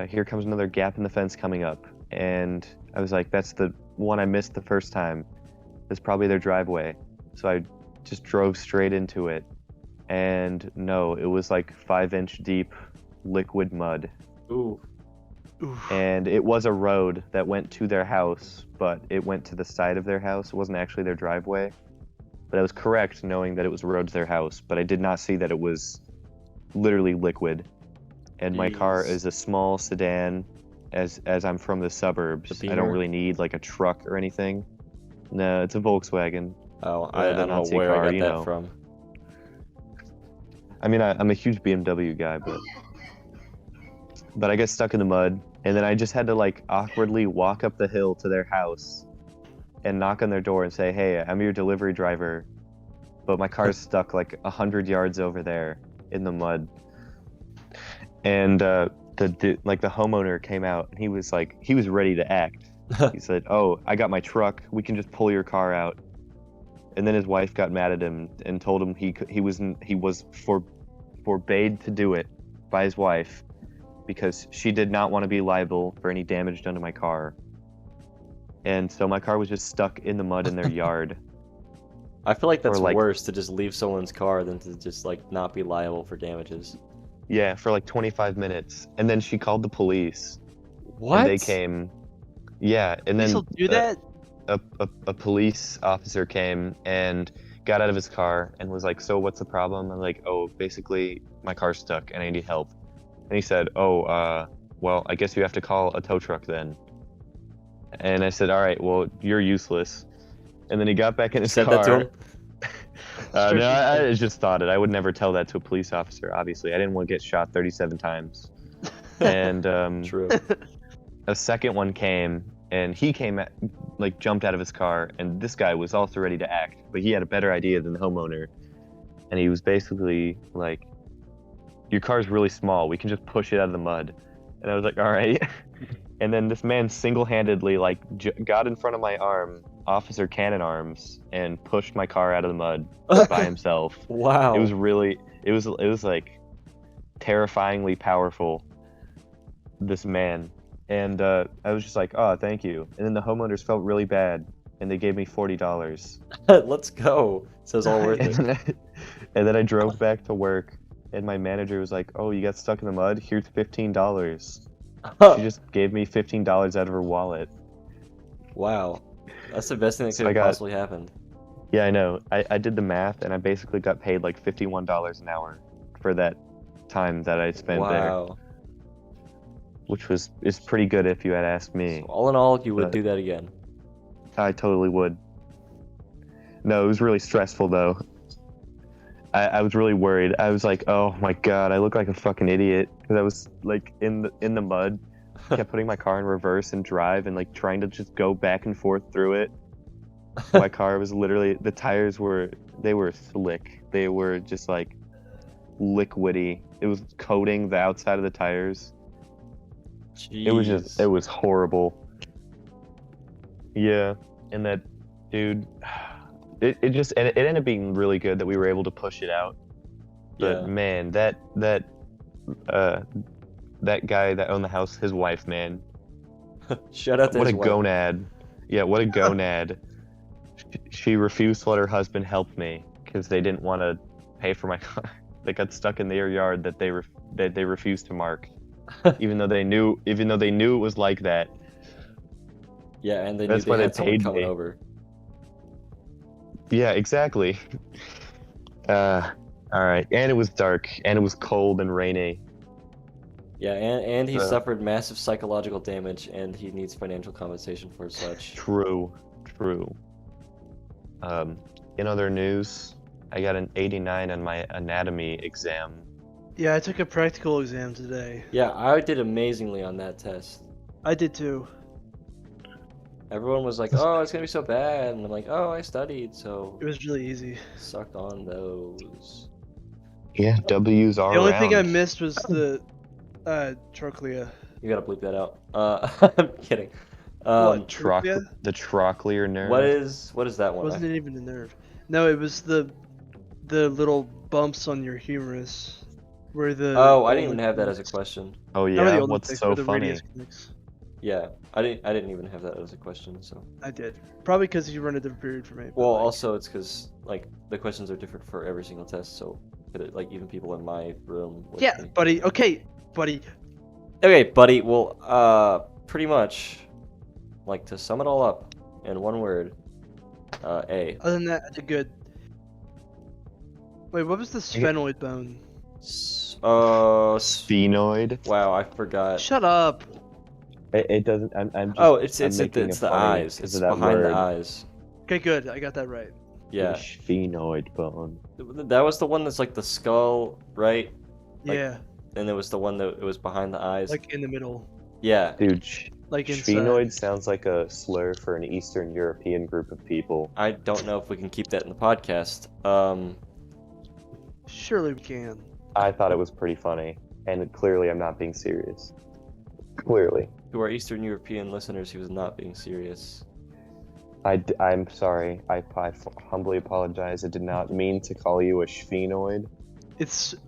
here comes another gap in the fence coming up. And I was like, that's the one I missed the first time. That's probably their driveway. So I just drove straight into it. And no, it was like 5-inch deep liquid mud. Ooh. Oof. And it was a road that went to their house, but it went to the side of their house. It wasn't actually their driveway. But I was correct knowing that it was a road to their house, but I did not see that it was literally liquid. And my car Jeez. is a small sedan, as I'm from the suburbs. The I don't Beamer? really need like a truck or anything. No, it's a Volkswagen. Oh, I the don't know Nazi where car, I got you that know. from. I mean, I'm a huge BMW guy, but I got stuck in the mud, and then I just had to like awkwardly walk up the hill to their house and knock on their door and say, hey, I'm your delivery driver, but my car's stuck like 100 yards over there in the mud. And the homeowner came out, and he was ready to act. He said, oh, I got my truck, we can just pull your car out. And then his wife got mad at him and told him he was forbade to do it by his wife because she did not want to be liable for any damage done to my car. And so my car was just stuck in the mud in their yard. I feel like that's Or, like- worse to just leave someone's car than to just like not be liable for damages. Yeah, for like 25 minutes. And then she called the police. What? And they came. Yeah, and then This'll do that? a police officer came and got out of his car and was like, so what's the problem? I'm like, oh, basically my car's stuck and I need help. And he said, oh, well, I guess you have to call a tow truck then. And I said, all right, well, you're useless. And then he got back in his Said car. that to him? No, I just thought it. I would never tell that to a police officer, obviously. I didn't want to get shot 37 times. And True. a second one came, and he jumped out of his car, and this guy was also ready to act, but he had a better idea than the homeowner. And he was basically like, your car's really small, we can just push it out of the mud. And I was like, all right. And then this man single-handedly got in front of my arm, Officer Cannon arms, and pushed my car out of the mud by himself. Wow. It was like terrifyingly powerful, this man. And I was just like, oh, thank you. And then the homeowners felt really bad, and they gave me $40. Let's go. Says all worth it. And then I drove back to work, and my manager was like, oh, you got stuck in the mud? Here's $15. She just gave me $15 out of her wallet. Wow. That's the best thing that So could I have got- possibly happened. Yeah, I know. I did the math, and I basically got paid like $51 an hour for that time that I spent there, Wow. which is pretty good if you had asked me. So all in all, you would But- do that again. I totally would. No, it was really stressful though. I was really worried. I was like, oh my god, I look like a fucking idiot because I was like in the mud, kept putting my car in reverse and drive and like trying to just go back and forth through it. My car was literally, the tires were slick. They were just like liquidy. It was coating the outside of the tires. Jeez. It was horrible. Yeah, and that dude, it ended up being really good that we were able to push it out. But Yeah. man, that guy that owned the house, his wife, man, Shout out to what a his wife. gonad. Yeah, what a gonad. She refused to let her husband help me because they didn't want to pay for my car. They got stuck in their yard that they refused to mark, even though they knew it was like that. Yeah, and they That's knew why they they had someone paid coming me. over. Yeah, exactly. All right, and it was dark, and it was cold and rainy. Yeah, and he Uh. suffered massive psychological damage, and he needs financial compensation for such. True. In other news, I got an 89 on my anatomy exam. Yeah, I took a practical exam today. Yeah, I did amazingly on that test. I did too. Everyone was like, "Oh, it's gonna be so bad," and I'm like, "Oh, I studied, so It was really easy. suck on those." Yeah, W's all The only around. thing I missed was the trochlea. You gotta bleep that out. I'm kidding. What, trochlea? The trochlear nerve. What is that one? Wasn't it even a nerve? No, it was the little bumps on your humerus, where the. Oh, I didn't even have that as a question. Oh Not yeah, the what's Olympics, so where the funny? radius connects. Yeah, I didn't even have that as a question. So. I did. Probably because you run a different period from me. but, Well, like, also it's because like the questions are different for every single test, so like even people in my room. With Yeah, me. buddy. Okay, buddy. Okay, buddy. Well, pretty much, like to sum it all up in one word, A. Other than that, I did good. Wait, what was the sphenoid bone? Sphenoid. Wow, I forgot. Shut up. It doesn't. I'm just. Oh, it's I'm making it's it the funny eyes. 'cause It's of that behind word. the eyes. Okay, good. I got that right. Yeah, Sphenoid bone. that was the one that's like the skull, right? Like, Yeah, And it was the one that it was behind the eyes. like in the middle, Yeah. Dude, like inside. sphenoid sounds like a slur for an Eastern European group of people. I don't know if we can keep that in the podcast. Surely we can. I thought it was pretty funny, and clearly I'm not being serious. Clearly. To our Eastern European listeners, he was not being serious. I'm sorry. I humbly apologize. I did not mean to call you a sphenoid.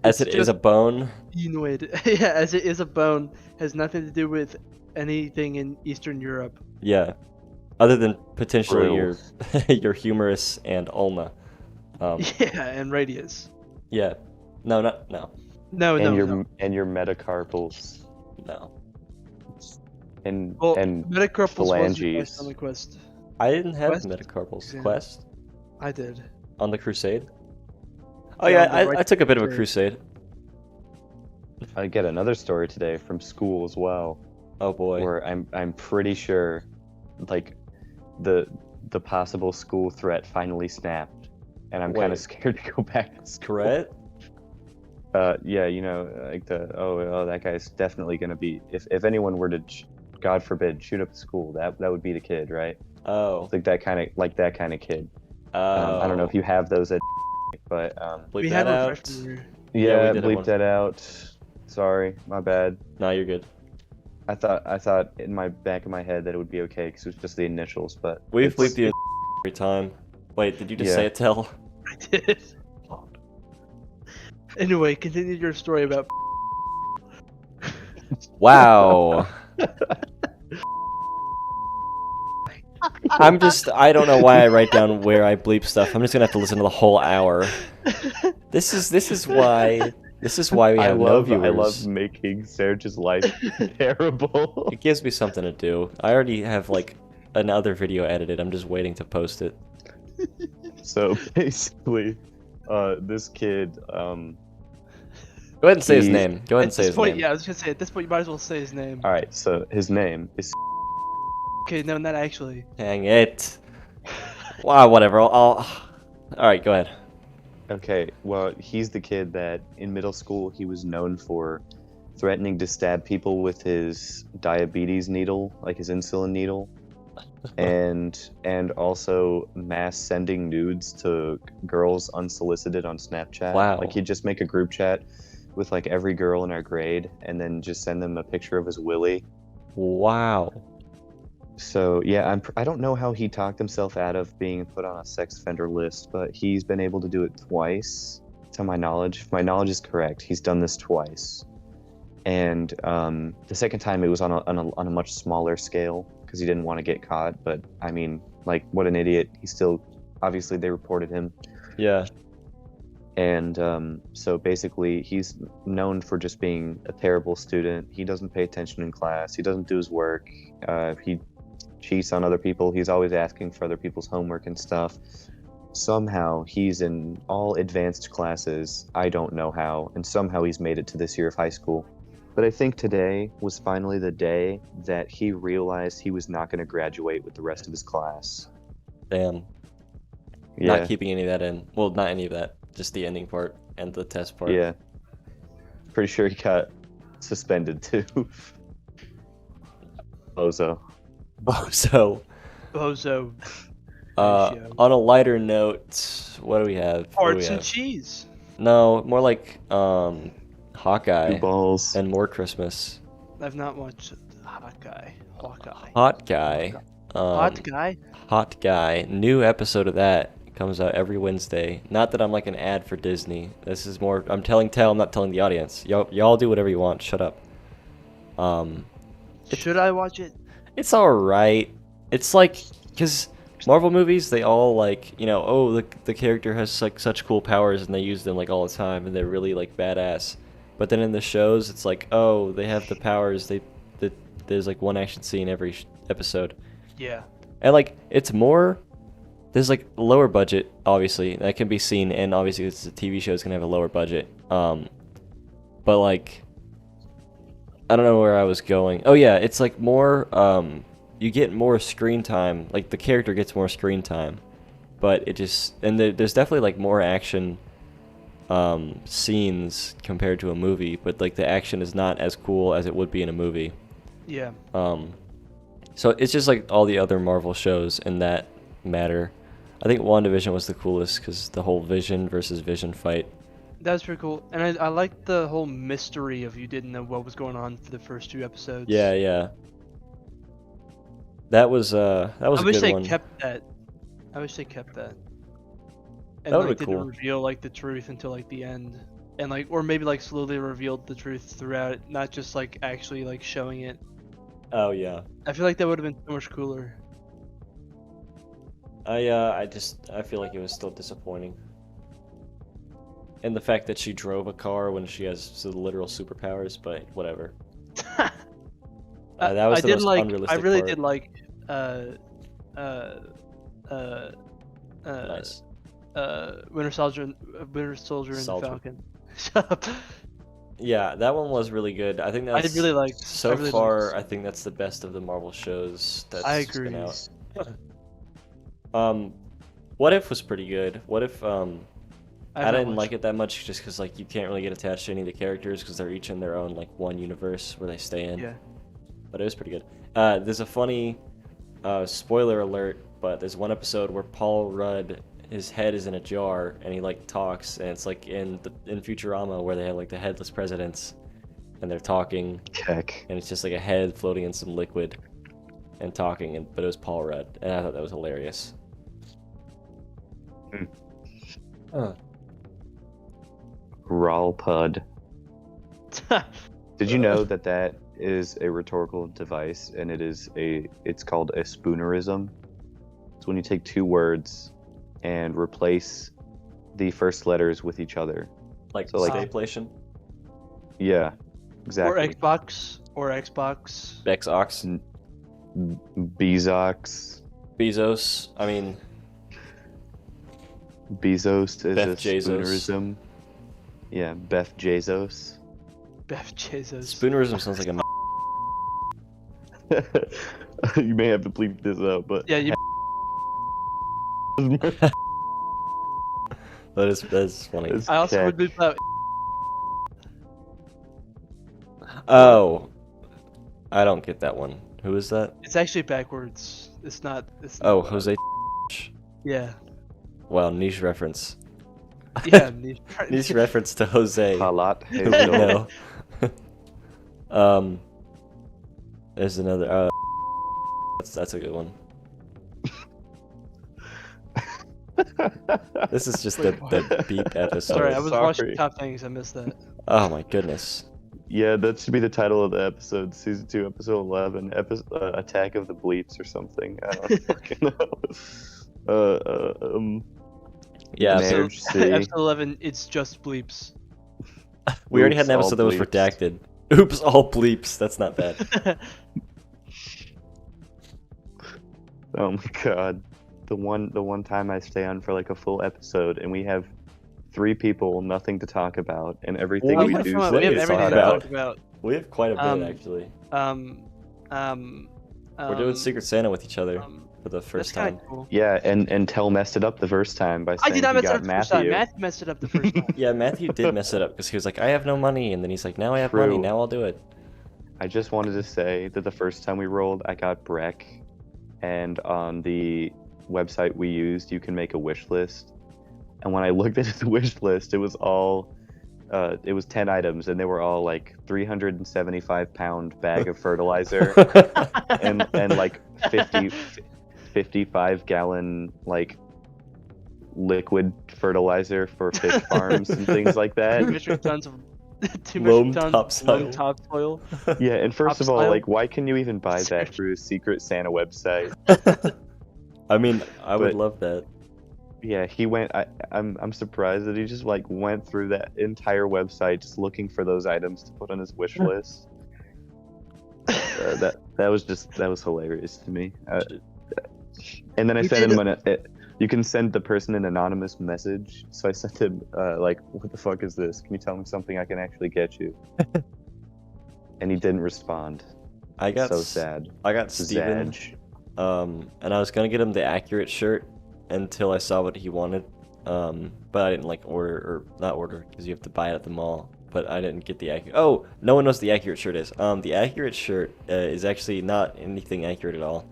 As it is a bone. Sphenoid. Yeah, as it is a bone, has nothing to do with anything in Eastern Europe. Yeah. Other than potentially True. your humerus and ulna. Yeah, and radius. Yeah. No. No, And your metacarpals No. and Well, and metacarpals was your phalanges. quest on the quest. I didn't have Quest? metacarpals. Yeah. Quest? I did. On the crusade? Oh Yeah, yeah, on the right I took a bit of a crusade. crusade. I get another story today from school as well, Oh boy. where I'm pretty sure, like, the possible school threat finally snapped, and I'm kind Wait. of scared to go back to school. Correct? Yeah, like that guy's definitely gonna be, if anyone were to, God forbid, shoot up the school, that would be the kid, right? Oh. It's like that kind of kid. Oh. I don't know if you have those at, but Bleep We that had one out. freshman year. yeah, we did bleep one. that out. Sorry, my bad. No, you're good. I thought in my back of my head that it would be okay because it was just the initials, but We've it's- bleeped you every time. Wait, did you just Yeah. say it, Tell? I did. Anyway, continue your story about. Wow. I don't know why I write down where I bleep stuff. I'm just gonna have to listen to the whole hour. This is why we have no viewers. I love making Serj's life terrible. It gives me something to do. I already have like another video edited. I'm just waiting to post it. So basically, this kid, Go ahead and say his He- name. Go ahead and At say this his point, name. yeah, I was just gonna say at this point you might as well say his name. all right, so his name is. Okay, no, not actually. Dang it. Wow, whatever. All right, go ahead. Okay, well, he's the kid that in middle school he was known for threatening to stab people with his diabetes needle, like his insulin needle, and also mass sending nudes to girls unsolicited on Snapchat. Wow. Like he'd just make a group chat with like every girl in our grade and then just send them a picture of his willy. Wow. So yeah, I don't know how he talked himself out of being put on a sex offender list, but he's been able to do it twice, to my knowledge. If my knowledge is correct, he's done this twice, and the second time it was on a much smaller scale because he didn't want to get caught. But I mean, like, what an idiot! He still, obviously, they reported him, Yeah. and so basically, he's known for just being a terrible student. He doesn't pay attention in class. He doesn't do his work. He cheats on other people. He's always asking for other people's homework and stuff. somehow he's in all advanced classes. I don't know how, and somehow he's made it to this year of high school. But I think today was finally the day that he realized he was not going to graduate with the rest of his class. Damn. Yeah, Not keeping any of that in. Well, not any of that. Just the ending part and the test part. yeah. Pretty sure he got suspended too. Bozo. So, Bozo. on a lighter note, what do we have? What do we Arts and have? cheese. No, more like Hawkeye Two balls. and more Christmas. I've not watched Hawkeye. Hot Guy. Hot guy. Hot Guy. New episode of that comes out every Wednesday. Not that I'm like an ad for Disney. This is more. I'm telling tale. I'm not telling the audience. Y'all do whatever you want. Shut up. Should I watch it? It's all right. It's like because Marvel movies, they all like oh the character has like such cool powers and they use them like all the time and they're really like badass. But then in the shows, it's like oh they have the powers. There's like one action scene every episode. Yeah. And like it's more there's like lower budget obviously that can be seen, and obviously it's a TV show, it's gonna have a lower budget. But like I don't know where I was going. Oh yeah, it's like more you get more screen time, like the character gets more screen time, but it just and there's definitely like more action scenes compared to a movie, but like the action is not as cool as it would be in a movie. Yeah. So it's just like all the other Marvel shows in that matter. I think WandaVision was the coolest because the whole Vision versus Vision fight. That was pretty cool, and I liked the whole mystery of you didn't know what was going on for the first 2 episodes. Yeah. That was a I wish good they one. kept that. I wish they kept that. And That would've like been didn't cool. reveal like the truth until like the end, and like or maybe like slowly revealed the truth throughout, not just like actually like showing it. Oh yeah. I feel like that would have been so much cooler. I feel like it was still disappointing. And the fact that she drove a car when she has literal superpowers, but whatever. That was I the did most like. unrealistic I really part. did like. Nice. Winter Soldier and the Soldier. Falcon. Shut up. Yeah, that one was really good. I think that's really liked- so I really far. liked- I think that's the best of the Marvel shows that's I been agree. out. What If was pretty good. What If I haven't didn't watched- like it that much just because like you can't really get attached to any of the characters because they're each in their own like one universe where they stay in. Yeah. But it was pretty good. There's a funny spoiler alert, but there's one episode where Paul Rudd, his head is in a jar and he like talks, and it's like in Futurama where they have like the headless presidents and they're talking, Heck. and it's just like a head floating in some liquid and talking, but it was Paul Rudd, and I thought that was hilarious. Rawl Pud. Did you know that is a rhetorical device, and it's called a spoonerism? It's when you take 2 words and replace the first letters with each other. Like So, like- stayflation, Yeah, exactly. Or Xbox. X-Ox, Bezox. Bezos. I mean, Bezos is Beth a Bezos. spoonerism. Yeah, Beth Bezos. Beth Jesus. spoonerism sounds like a. You may have to bleep this out, but Yeah, you. That is funny. It's I also would Heck. bleep out. Oh, I don't get that one. Who is that? It's actually backwards. It's not. Oh, Jose. Yeah. Wow, niche reference. Yeah. Niche reference to Jose. Halat. Who we know. There's another. That's a good one. This is just the beep episode. Sorry, I was watching Sorry. Top Things. I missed that. Oh my goodness. Yeah, that should be the title of the episode, season 2, episode 11, Attack of the Bleeps or something. I don't fucking know. Yeah, Man. so Marriage C. Episode 11. It's just bleeps. we already had an Oops, episode all that was bleeps. redacted. Oops, all bleeps. That's not bad. Oh my god. the one time I stay on for like a full episode, and we have 3 people, nothing to talk about, and everything Well, we we do have is we have plenty to everything talk to about. talk about. We have quite a bit actually. We're doing Secret Santa with each other for the That's first kind time. of cool. Yeah, and Tell messed it up the first time by I saying did not he mess it got up the first time. Matthew. Matthew messed it up the first time. Yeah, Matthew did mess it up because he was like, I have no money, and then he's like, now I have money, True. now I'll do it. I just wanted to say that the first time we rolled, I got Breck, and on the website we used, you can make a wish list. And when I looked at the wish list, it was all, it was 10 items, and they were all like 375-pound bag of fertilizer and like 55-gallon like liquid fertilizer for fish farms and things like 2 that. metric tons of 2 Loam metric tons topsoil. of loam topsoil. Yeah, and first of all, Topsoil. like, why can you even buy that through a Secret Santa website? I mean, I would But- love that. Yeah, he went. I'm surprised that he just like went through that entire website just looking for those items to put on his wish list. That was hilarious to me. And then I He sent did- him you can send the person an anonymous message. So I sent him like, what the fuck is this? Can you tell me something I can actually get you? And he didn't respond. I got So sad. I got Steven, Zaj. and I was gonna get him the accurate shirt until I saw what he wanted, but I didn't like not order because you have to buy it at the mall. But I didn't get the accurate. Oh, no one knows what the accurate shirt is. The accurate shirt is actually not anything accurate at all.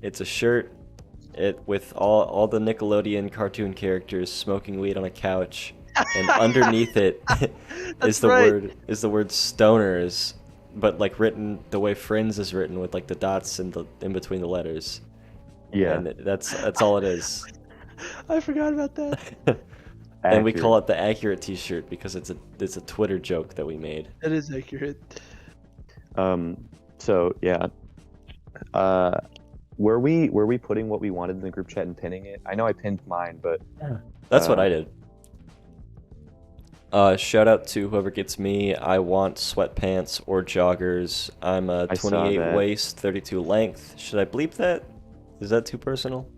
It's a shirt with all the Nickelodeon cartoon characters smoking weed on a couch, and underneath it is That's the right. word stoners, but like written the way Friends is written with like the dots in between the letters. Yeah. And that's all it is. I forgot about that. And we call it the accurate T-shirt because it's a Twitter joke that we made. That is accurate. So yeah. Were we putting what we wanted in the group chat and pinning it? I know I pinned mine, but That's what I did. Shout out to whoever gets me. I want sweatpants or joggers. I'm a I saw 28 that. waist, 32 length. Should I bleep that? Is that too personal?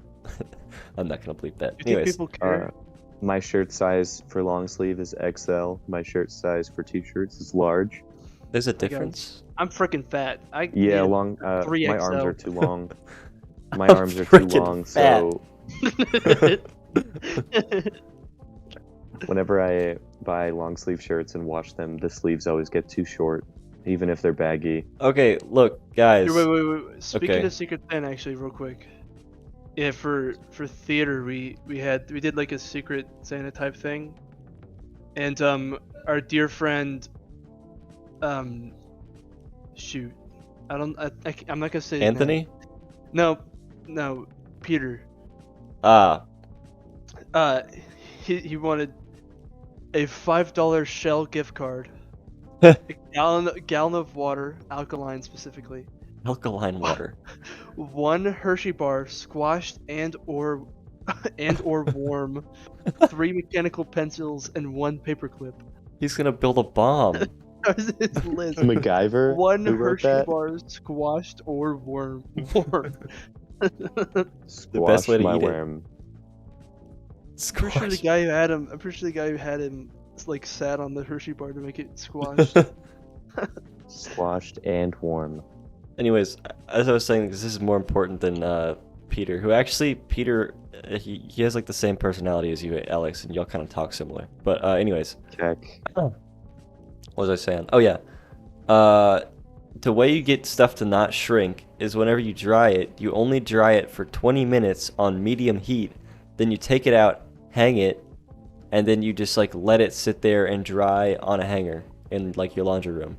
I'm not gonna bleep that. Do you think Anyways, people care? my shirt size for long sleeve is XL. My shirt size for t-shirts is large. there's a difference. I'm freaking fat. Yeah, long. My 3XL. arms are too long. My I'm arms are too freaking long, fat. so whenever I buy long sleeve shirts and wash them, the sleeves always get too short, even if they're baggy. Okay, look, guys. Wait. Speaking Okay. of Secret Santa, actually, real quick. Yeah, for theater, we did like a Secret Santa type thing, and our dear friend, shoot, I'm not gonna say his name. Anthony? No, Peter. Ah, He wanted a $5 Shell gift card, a gallon of water, alkaline specifically, alkaline water. 1 Hershey bar, squashed and or warm, 3 mechanical pencils, and 1 paperclip. He's gonna build a bomb. That was his list. MacGyver. 1 who wrote Hershey that? bar, squashed or warm. Squash way to my eat it. worm. I'm pretty sure the guy who had him like sat on the Hershey bar to make it squashed. Squashed and warm. Anyways, as I was saying, this is more important than Peter, who actually, he has like the same personality as you, Alex, and y'all kind of talk similar. But anyways, Check. what was I saying? Oh yeah, the way you get stuff to not shrink is whenever you dry it, you only dry it for 20 minutes on medium heat, then you take it out, hang it, and then you just like let it sit there and dry on a hanger in like your laundry room.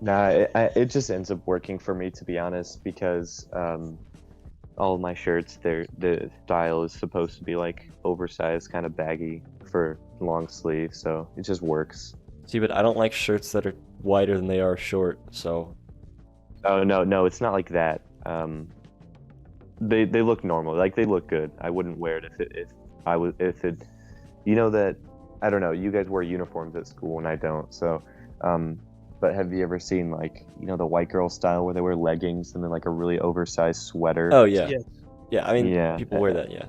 Nah, it just ends up working for me, to be honest, because all of my shirts, the style is supposed to be like oversized, kind of baggy for long sleeve, so it just works. See, but I don't like shirts that are wider than they are short, so Oh no, it's not like that. They look normal, like they look good. I wouldn't wear it if it, you know that, I don't know. You guys wear uniforms at school and I don't, so. But have you ever seen like, you know, the white girl style where they wear leggings and then like a really oversized sweater? oh yeah. Yes. Yeah, I mean, Yeah, people wear that. Yeah.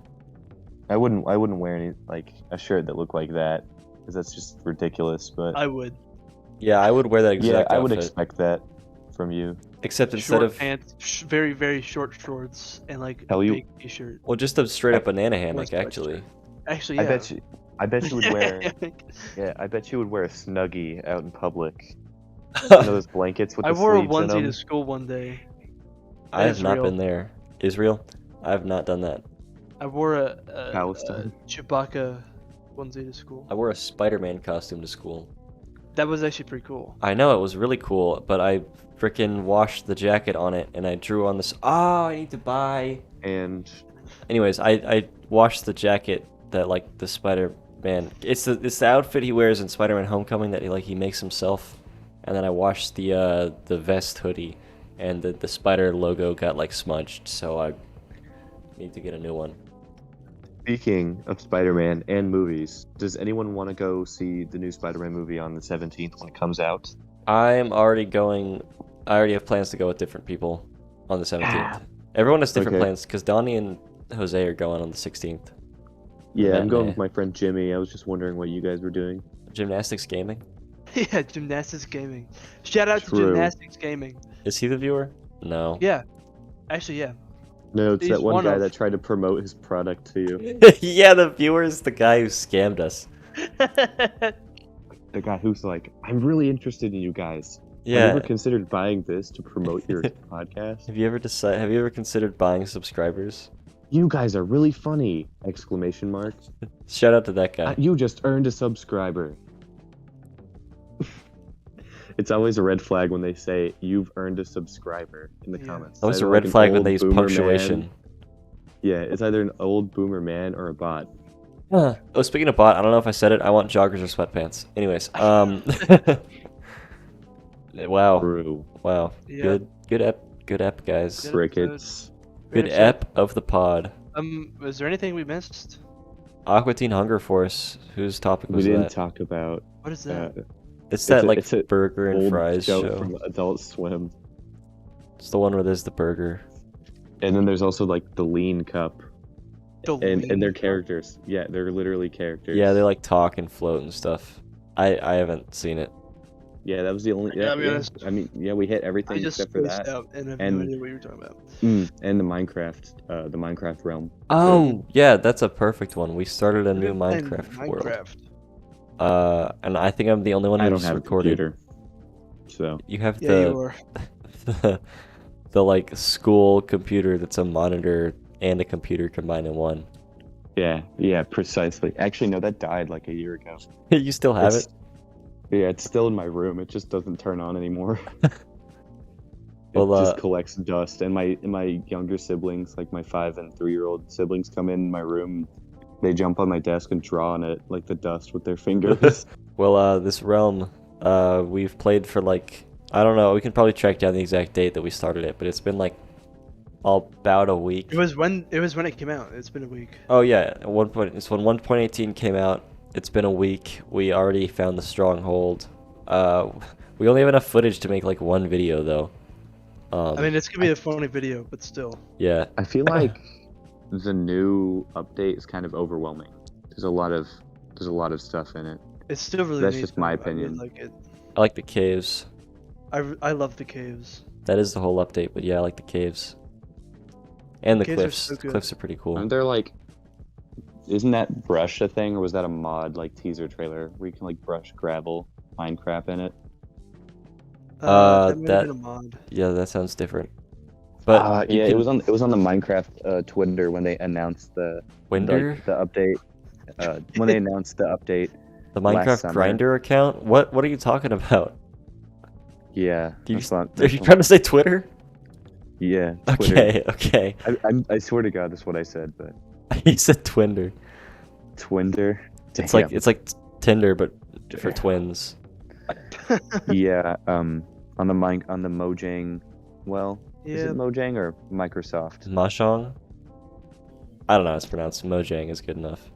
I wouldn't wear any like a shirt that looked like that because that's just ridiculous. But I would. Yeah, I would wear that yeah, exact I would outfit. expect that from you. Except instead Short of pants, very very short shorts, and like Hell, a you- big t-shirt. well, just a straight up banana hammock. West Actually, Actually, yeah. I bet you would wear. Yeah, I bet you would wear a snuggie out in public. You know those blankets with I the wore a sleeves in onesie them. to school one day. I have not Israel. been there. Israel, I have not done that. I wore a Palestine. Chewbacca onesie to school. I wore a Spider-Man costume to school. That was actually pretty cool. I know it was really cool, but I freaking washed the jacket on it, and I drew on this. Oh, I need to buy. And Anyways, I washed the jacket that like the Spider-Man. It's the outfit he wears in Spider-Man: Homecoming that he makes himself, and then I washed the vest hoodie, and the spider logo got like smudged, so I need to get a new one. speaking of Spider-Man and movies, does anyone want to go see the new Spider-Man movie on the 17th when it comes out? I'm already going. I already have plans to go with different people on the 17th. Everyone has different Okay. plans because Donnie and Jose are going on the 16th. Yeah, I'm then, going with my friend Jimmy. I was just wondering what you guys were doing. Gymnastics Gaming. Yeah, Gymnastics Gaming. Shout out to True. Gymnastics Gaming. Is he the viewer? No. Yeah. Actually, yeah. No, it's He's that one one guy of- that tried to promote his product to you. Yeah, the viewer is the guy who scammed us. The guy who's like, I'm really interested in you guys. Have you Yeah. ever considered buying this to promote your podcast? Have you ever considered buying subscribers? You guys are really funny! Exclamation mark. Shout out to that guy. You just earned a subscriber. It's always a red flag when they say you've earned a subscriber in the Yeah. comments. That was a Either red an flag when old they use boomer punctuation. man- Yeah, it's either an old boomer man or a bot. Oh, speaking of bot, I don't know if I said it. I want joggers or sweatpants. Anyways, wow, True. wow, Yeah. good ep, guys. Good Crickets. Good Very ep of the pod. Was there anything we missed? Aqua Teen Hunger Force. Whose topic We was didn't that? talk about What is that? It's that like it's a burger and old fries show show. from Adult Swim. It's the one where there's the burger. And then there's also like the Lean Cup. The And Lean they're Cup? characters. Yeah, they're literally characters. Yeah, they like talk and float and stuff. I haven't seen it. Yeah, that was the only. I gotta be Yeah, honest. I mean, yeah, we hit I everything just except for spaced that. out and I have And- no idea what you were talking about. And the Minecraft realm. Oh, yeah, that's a perfect one. We started a new We've been Minecraft world. Minecraft. And I think I'm the only one I who's don't have recorded. a computer, so You have Yeah, you are. the like school computer that's a monitor and a computer combined in one. yeah, precisely. Actually, no, that died like a year ago. You still have It's- it? Yeah, it's still in my room. It just doesn't turn on anymore. Well, it just collects dust, and my younger siblings, like my 5 and 3-year-old siblings, come in my room. They jump on my desk and draw on it like the dust with their fingers. Well, this realm, we've played for like, I don't know, we can probably track down the exact date that we started it, but it's been like about a week. It was when it came out. It's been a week. Oh yeah, at one point, it's when 1.18 came out. It's been a week. We already found the stronghold. We only have enough footage to make like one video though. I mean, it's gonna be a funny video, but still. Yeah. I feel like the new update is kind of overwhelming. There's a lot of stuff in it. It's still really That's neat, just my though. I really opinion. like it. I like the caves. I love the caves. That is the whole update, but yeah, I like the caves. And the Caves are cliffs. so The good. cliffs are pretty cool. Aren't there like, isn't that brush a thing, or was that a mod like teaser trailer where you can like brush gravel, Minecraft in it? That might have that- been a mod. Yeah, that sounds different. But you yeah, can- it was on the Minecraft Twitter when they announced the Winder, the update. When they announced the update, the last Minecraft summer. grinder account. What are you talking about? yeah. Do you, that's not- are you trying to say Twitter? Yeah. Twitter. Okay, okay. I swear to God, that's what I said, but He said Twinder. Twinder. It's like Tinder, but for twins. Yeah. On the Mojang. Well, is Yeah. it Mojang or Microsoft? Mahjong? I don't know how it's pronounced. Mojang is good enough.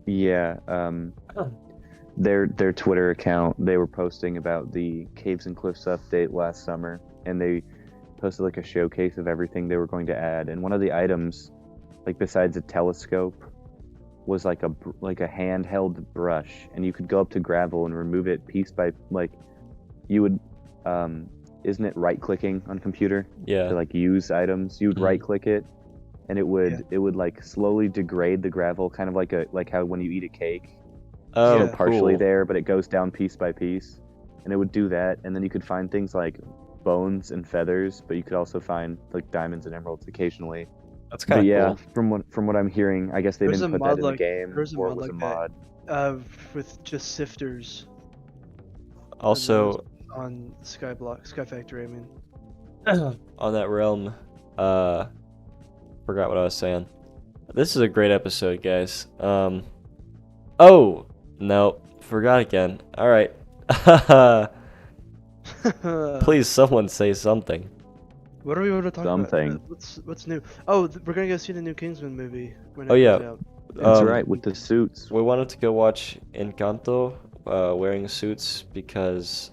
Yeah. Their Twitter account, they were posting about the Caves and Cliffs update last summer, and they posted like a showcase of everything they were going to add. And one of the items like besides a telescope, was like a handheld brush, and you could go up to gravel and remove it piece by like you would. Isn't it right clicking on computer Yeah. to like use items? You would Mhm. right click it, and it would Yeah. like slowly degrade the gravel, kind of like how when you eat a cake, Oh, Yeah. still partially cool. there, but it goes down piece by piece, and it would do that. And then you could find things like bones and feathers, but you could also find like diamonds and emeralds occasionally. That's But kind of yeah, cool. from what I'm hearing, I guess they There's didn't a put that mod in the like- game, there's a or it mod was a like that. mod. With just sifters Also, on Sky Factory. I mean, on that realm, forgot what I was saying. This is a great episode, guys. Oh no, forgot again. All right. Please, someone say something. What are we going to talk Something. about? What's new? Oh, we're gonna go see the new Kingsman movie. When Oh, it yeah. comes out. That's right, with the suits. We wanted to go watch Encanto, wearing suits because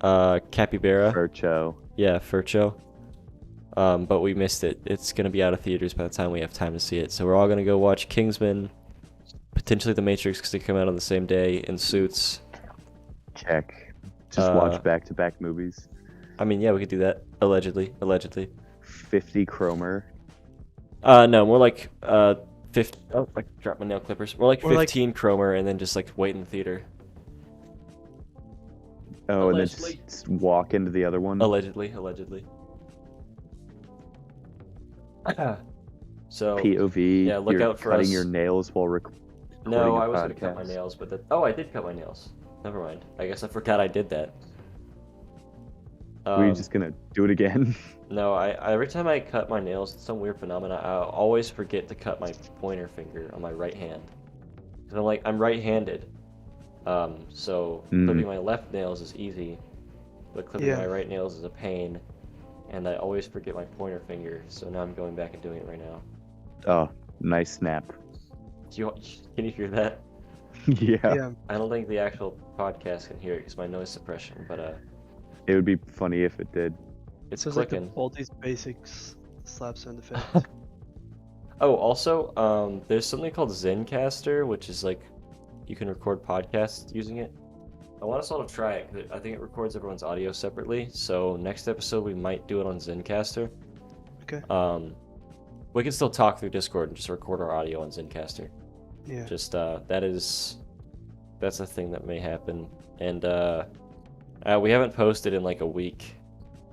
Capybara. Fercho. Yeah, Fercho. But we missed it. It's gonna be out of theaters by the time we have time to see it. So we're all gonna go watch Kingsman, potentially The Matrix because they come out on the same day in suits. Check. Just watch Uh, back-to-back movies. I mean, yeah, we could do that. Allegedly. 50 Cromer. No, more like 50. Oh, I dropped my nail clippers. More like Or like- 15 Cromer, and then just like wait in the theater. Oh, and then Allegedly. just walk into the other one. Allegedly. So POV. yeah, look you're out for cutting us. your nails while recording no, a I was gonna cut my podcast. nails, but I did cut my nails. Never mind. I guess I forgot I did that. Were you just gonna do it again? No, I every time I cut my nails, it's some weird phenomena. I always forget to cut my pointer finger on my right hand. Cause I'm right-handed. So clipping my left nails is easy, but clipping Yeah. my right nails is a pain, and I always forget my pointer finger. So now I'm going back and doing it right now. Oh, nice snap. Can you hear that? Yeah. Yeah. I don't think the actual podcast can hear it because my noise suppression, but It would be funny if it did. it's So it's like clicking. the Baldi's Basics slap sound effect. Oh, also, there's something called Zencaster, which is like you can record podcasts using it. I want us all to try it because I think it records everyone's audio separately. So next episode we might do it on Zencaster. Okay. We can still talk through Discord and just record our audio on Zencaster. Yeah. Just that's a thing that may happen, and we haven't posted in like a week.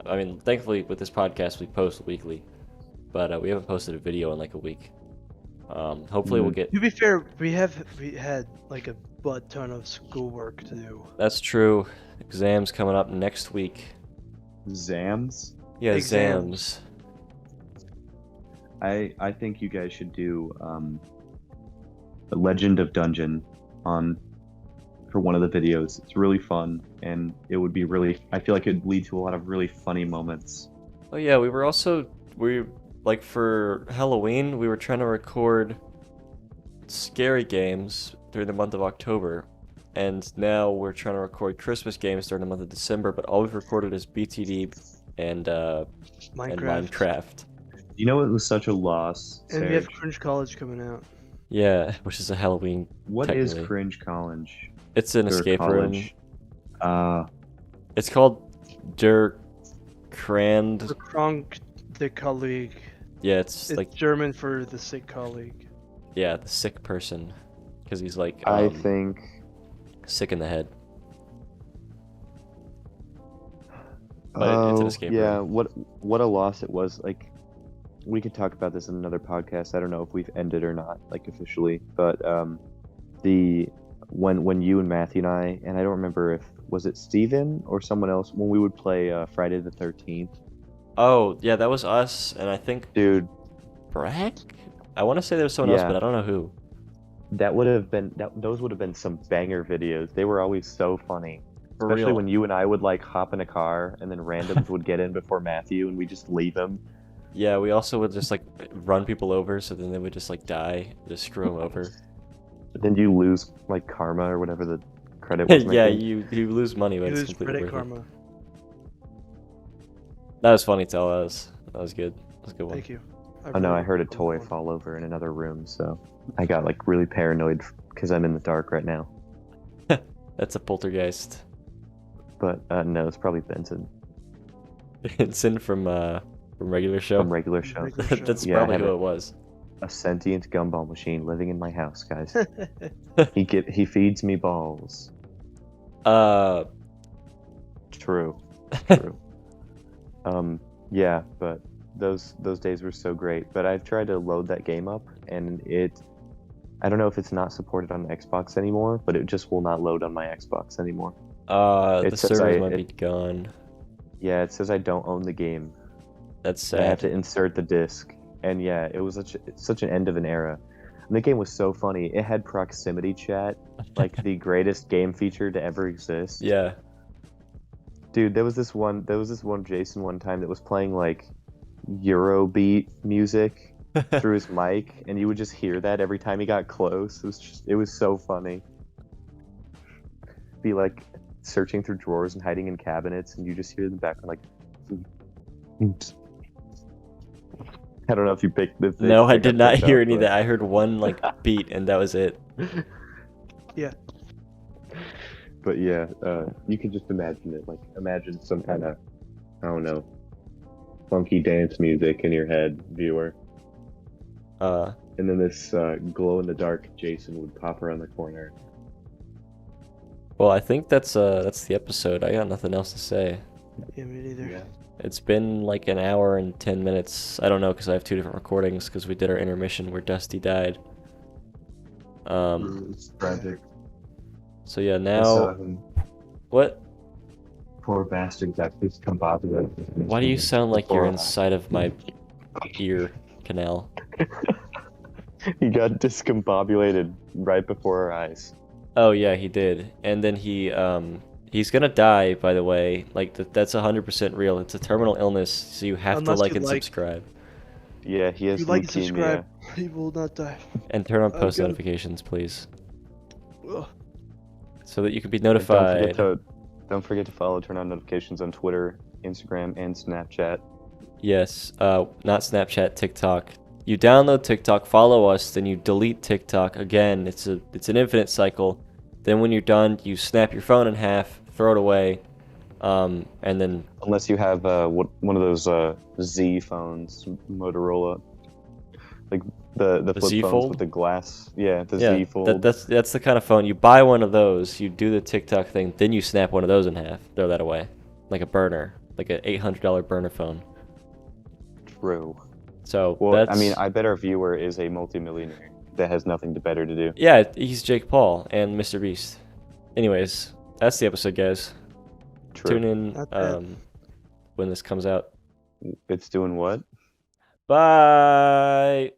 I mean, thankfully with this podcast we post weekly, but we haven't posted a video in like a week. Hopefully we'll get. To be fair, we had like a butt ton of schoolwork to do. That's true. Exams coming up next week. Zams? Yeah, Exams. exams. I think you guys should do The Legend of Dungeon for one of the videos. It's really fun, and it would be really. I feel like it'd lead to a lot of really funny moments. Oh yeah, we like for Halloween we were trying to record scary games during the month of October, and now we're trying to record Christmas games during the month of December. But all we've recorded is BTD and Minecraft. You know, it was such a loss. And we have Serj? Cringe College coming out. Yeah, which is a Halloween. What is technically. Cringe College? It's an Or escape room. college? It's called Der Krand. The Kronk, the colleague. Yeah, it's It's like German for the sick colleague. the sick person, because he's like I think. sick in the head. But it's an escape yeah, room. what a loss it was. Like, we could talk about this in another podcast. I don't know if we've ended or not, like officially. But when you and Matthew and I don't remember if was it Steven or someone else when we would play Friday the 13th. Oh yeah, that was us, and I think Dude, Brack. I want to say there was someone else, Yeah. but I don't know who. that would have been those would have been some banger videos. They were always so funny. For Especially real. when you and I would like hop in a car and then randoms would get in before Matthew and we just leave him. Yeah, we also would just like run people over, so then they would just like die, just screw them over. But then you lose like karma or whatever the credit was. Yeah, making. you lose money, but it's Use completely credit worth it. karma. That was funny, Tell. That was good. That was a good one. Thank you. Oh no, I really heard a hope I'm toy wrong. fall over in another room, so I got like really paranoid because I'm in the dark right now. That's a poltergeist. But no, it's probably Benson Vincent from regular show. from regular show. Regular show. That's Yeah, I probably have who it was. a sentient gumball machine living in my house, guys. He feeds me balls. Uh, True. True. Yeah, but those days were so great. But I've tried to load that game up, and I don't know if it's not supported on Xbox anymore, but it just will not load on my Xbox anymore. the It says servers might be gone. Yeah, it says I don't own the game. That's I have sad. to insert the disc, and yeah, it was such an end of an era. And the game was so funny. It had proximity chat, like the greatest game feature to ever exist. Yeah. Dude, there was this one Jason one time that was playing like Eurobeat music through his mic, and you would just hear that every time he got close. It was so funny. Be like searching through drawers and hiding in cabinets, and you just hear in the background like. I don't know if you picked this. No, I did not hear any of that. I heard one like beat, and that was it. But yeah, you can just imagine it. Like, imagine some kind of, I don't know, funky dance music in your head, viewer. And then this glow-in-the-dark Jason would pop around the corner. Well, I think that's the episode. I got nothing else to say. Yeah, me neither. Yeah. It's been like an hour and 10 minutes. I don't know because I have two different recordings because we did our intermission where Dusty died. It's tragic. So yeah, now what? Poor bastard got discombobulated. Why do you sound like you're inside of my ear canal? He got discombobulated right before our eyes. Oh yeah, he did. And then he's gonna die, by the way. Like that's 100% real. It's a terminal illness, so you have Unless to like you and like- subscribe Yeah, he has If you like and leukemia. subscribe, he will not die. and turn on I'm post gonna- notifications, please, Ugh. so that you can be And Don't notified. forget to follow, turn on notifications on Twitter, Instagram, and Snapchat. Yes, not Snapchat, TikTok. You download TikTok, follow us, then you delete TikTok. Again, it's an infinite cycle. Then when you're done, you snap your phone in half, throw it away, and then Unless you have one of those Z phones, Motorola, like the flip Z phones Fold? with the glass. Yeah, the yeah, Z Fold. that's the kind of phone. You buy one of those, you do the TikTok thing, then you snap one of those in half, throw that away, like a burner, like an $800 burner phone. True. So Well, that's, I mean, I bet our viewer is a multimillionaire that has nothing better to do. yeah, he's Jake Paul and Mr. Beast. Anyways, that's the episode, guys. True. Tune in Not bad. when this comes out. It's doing what? Bye.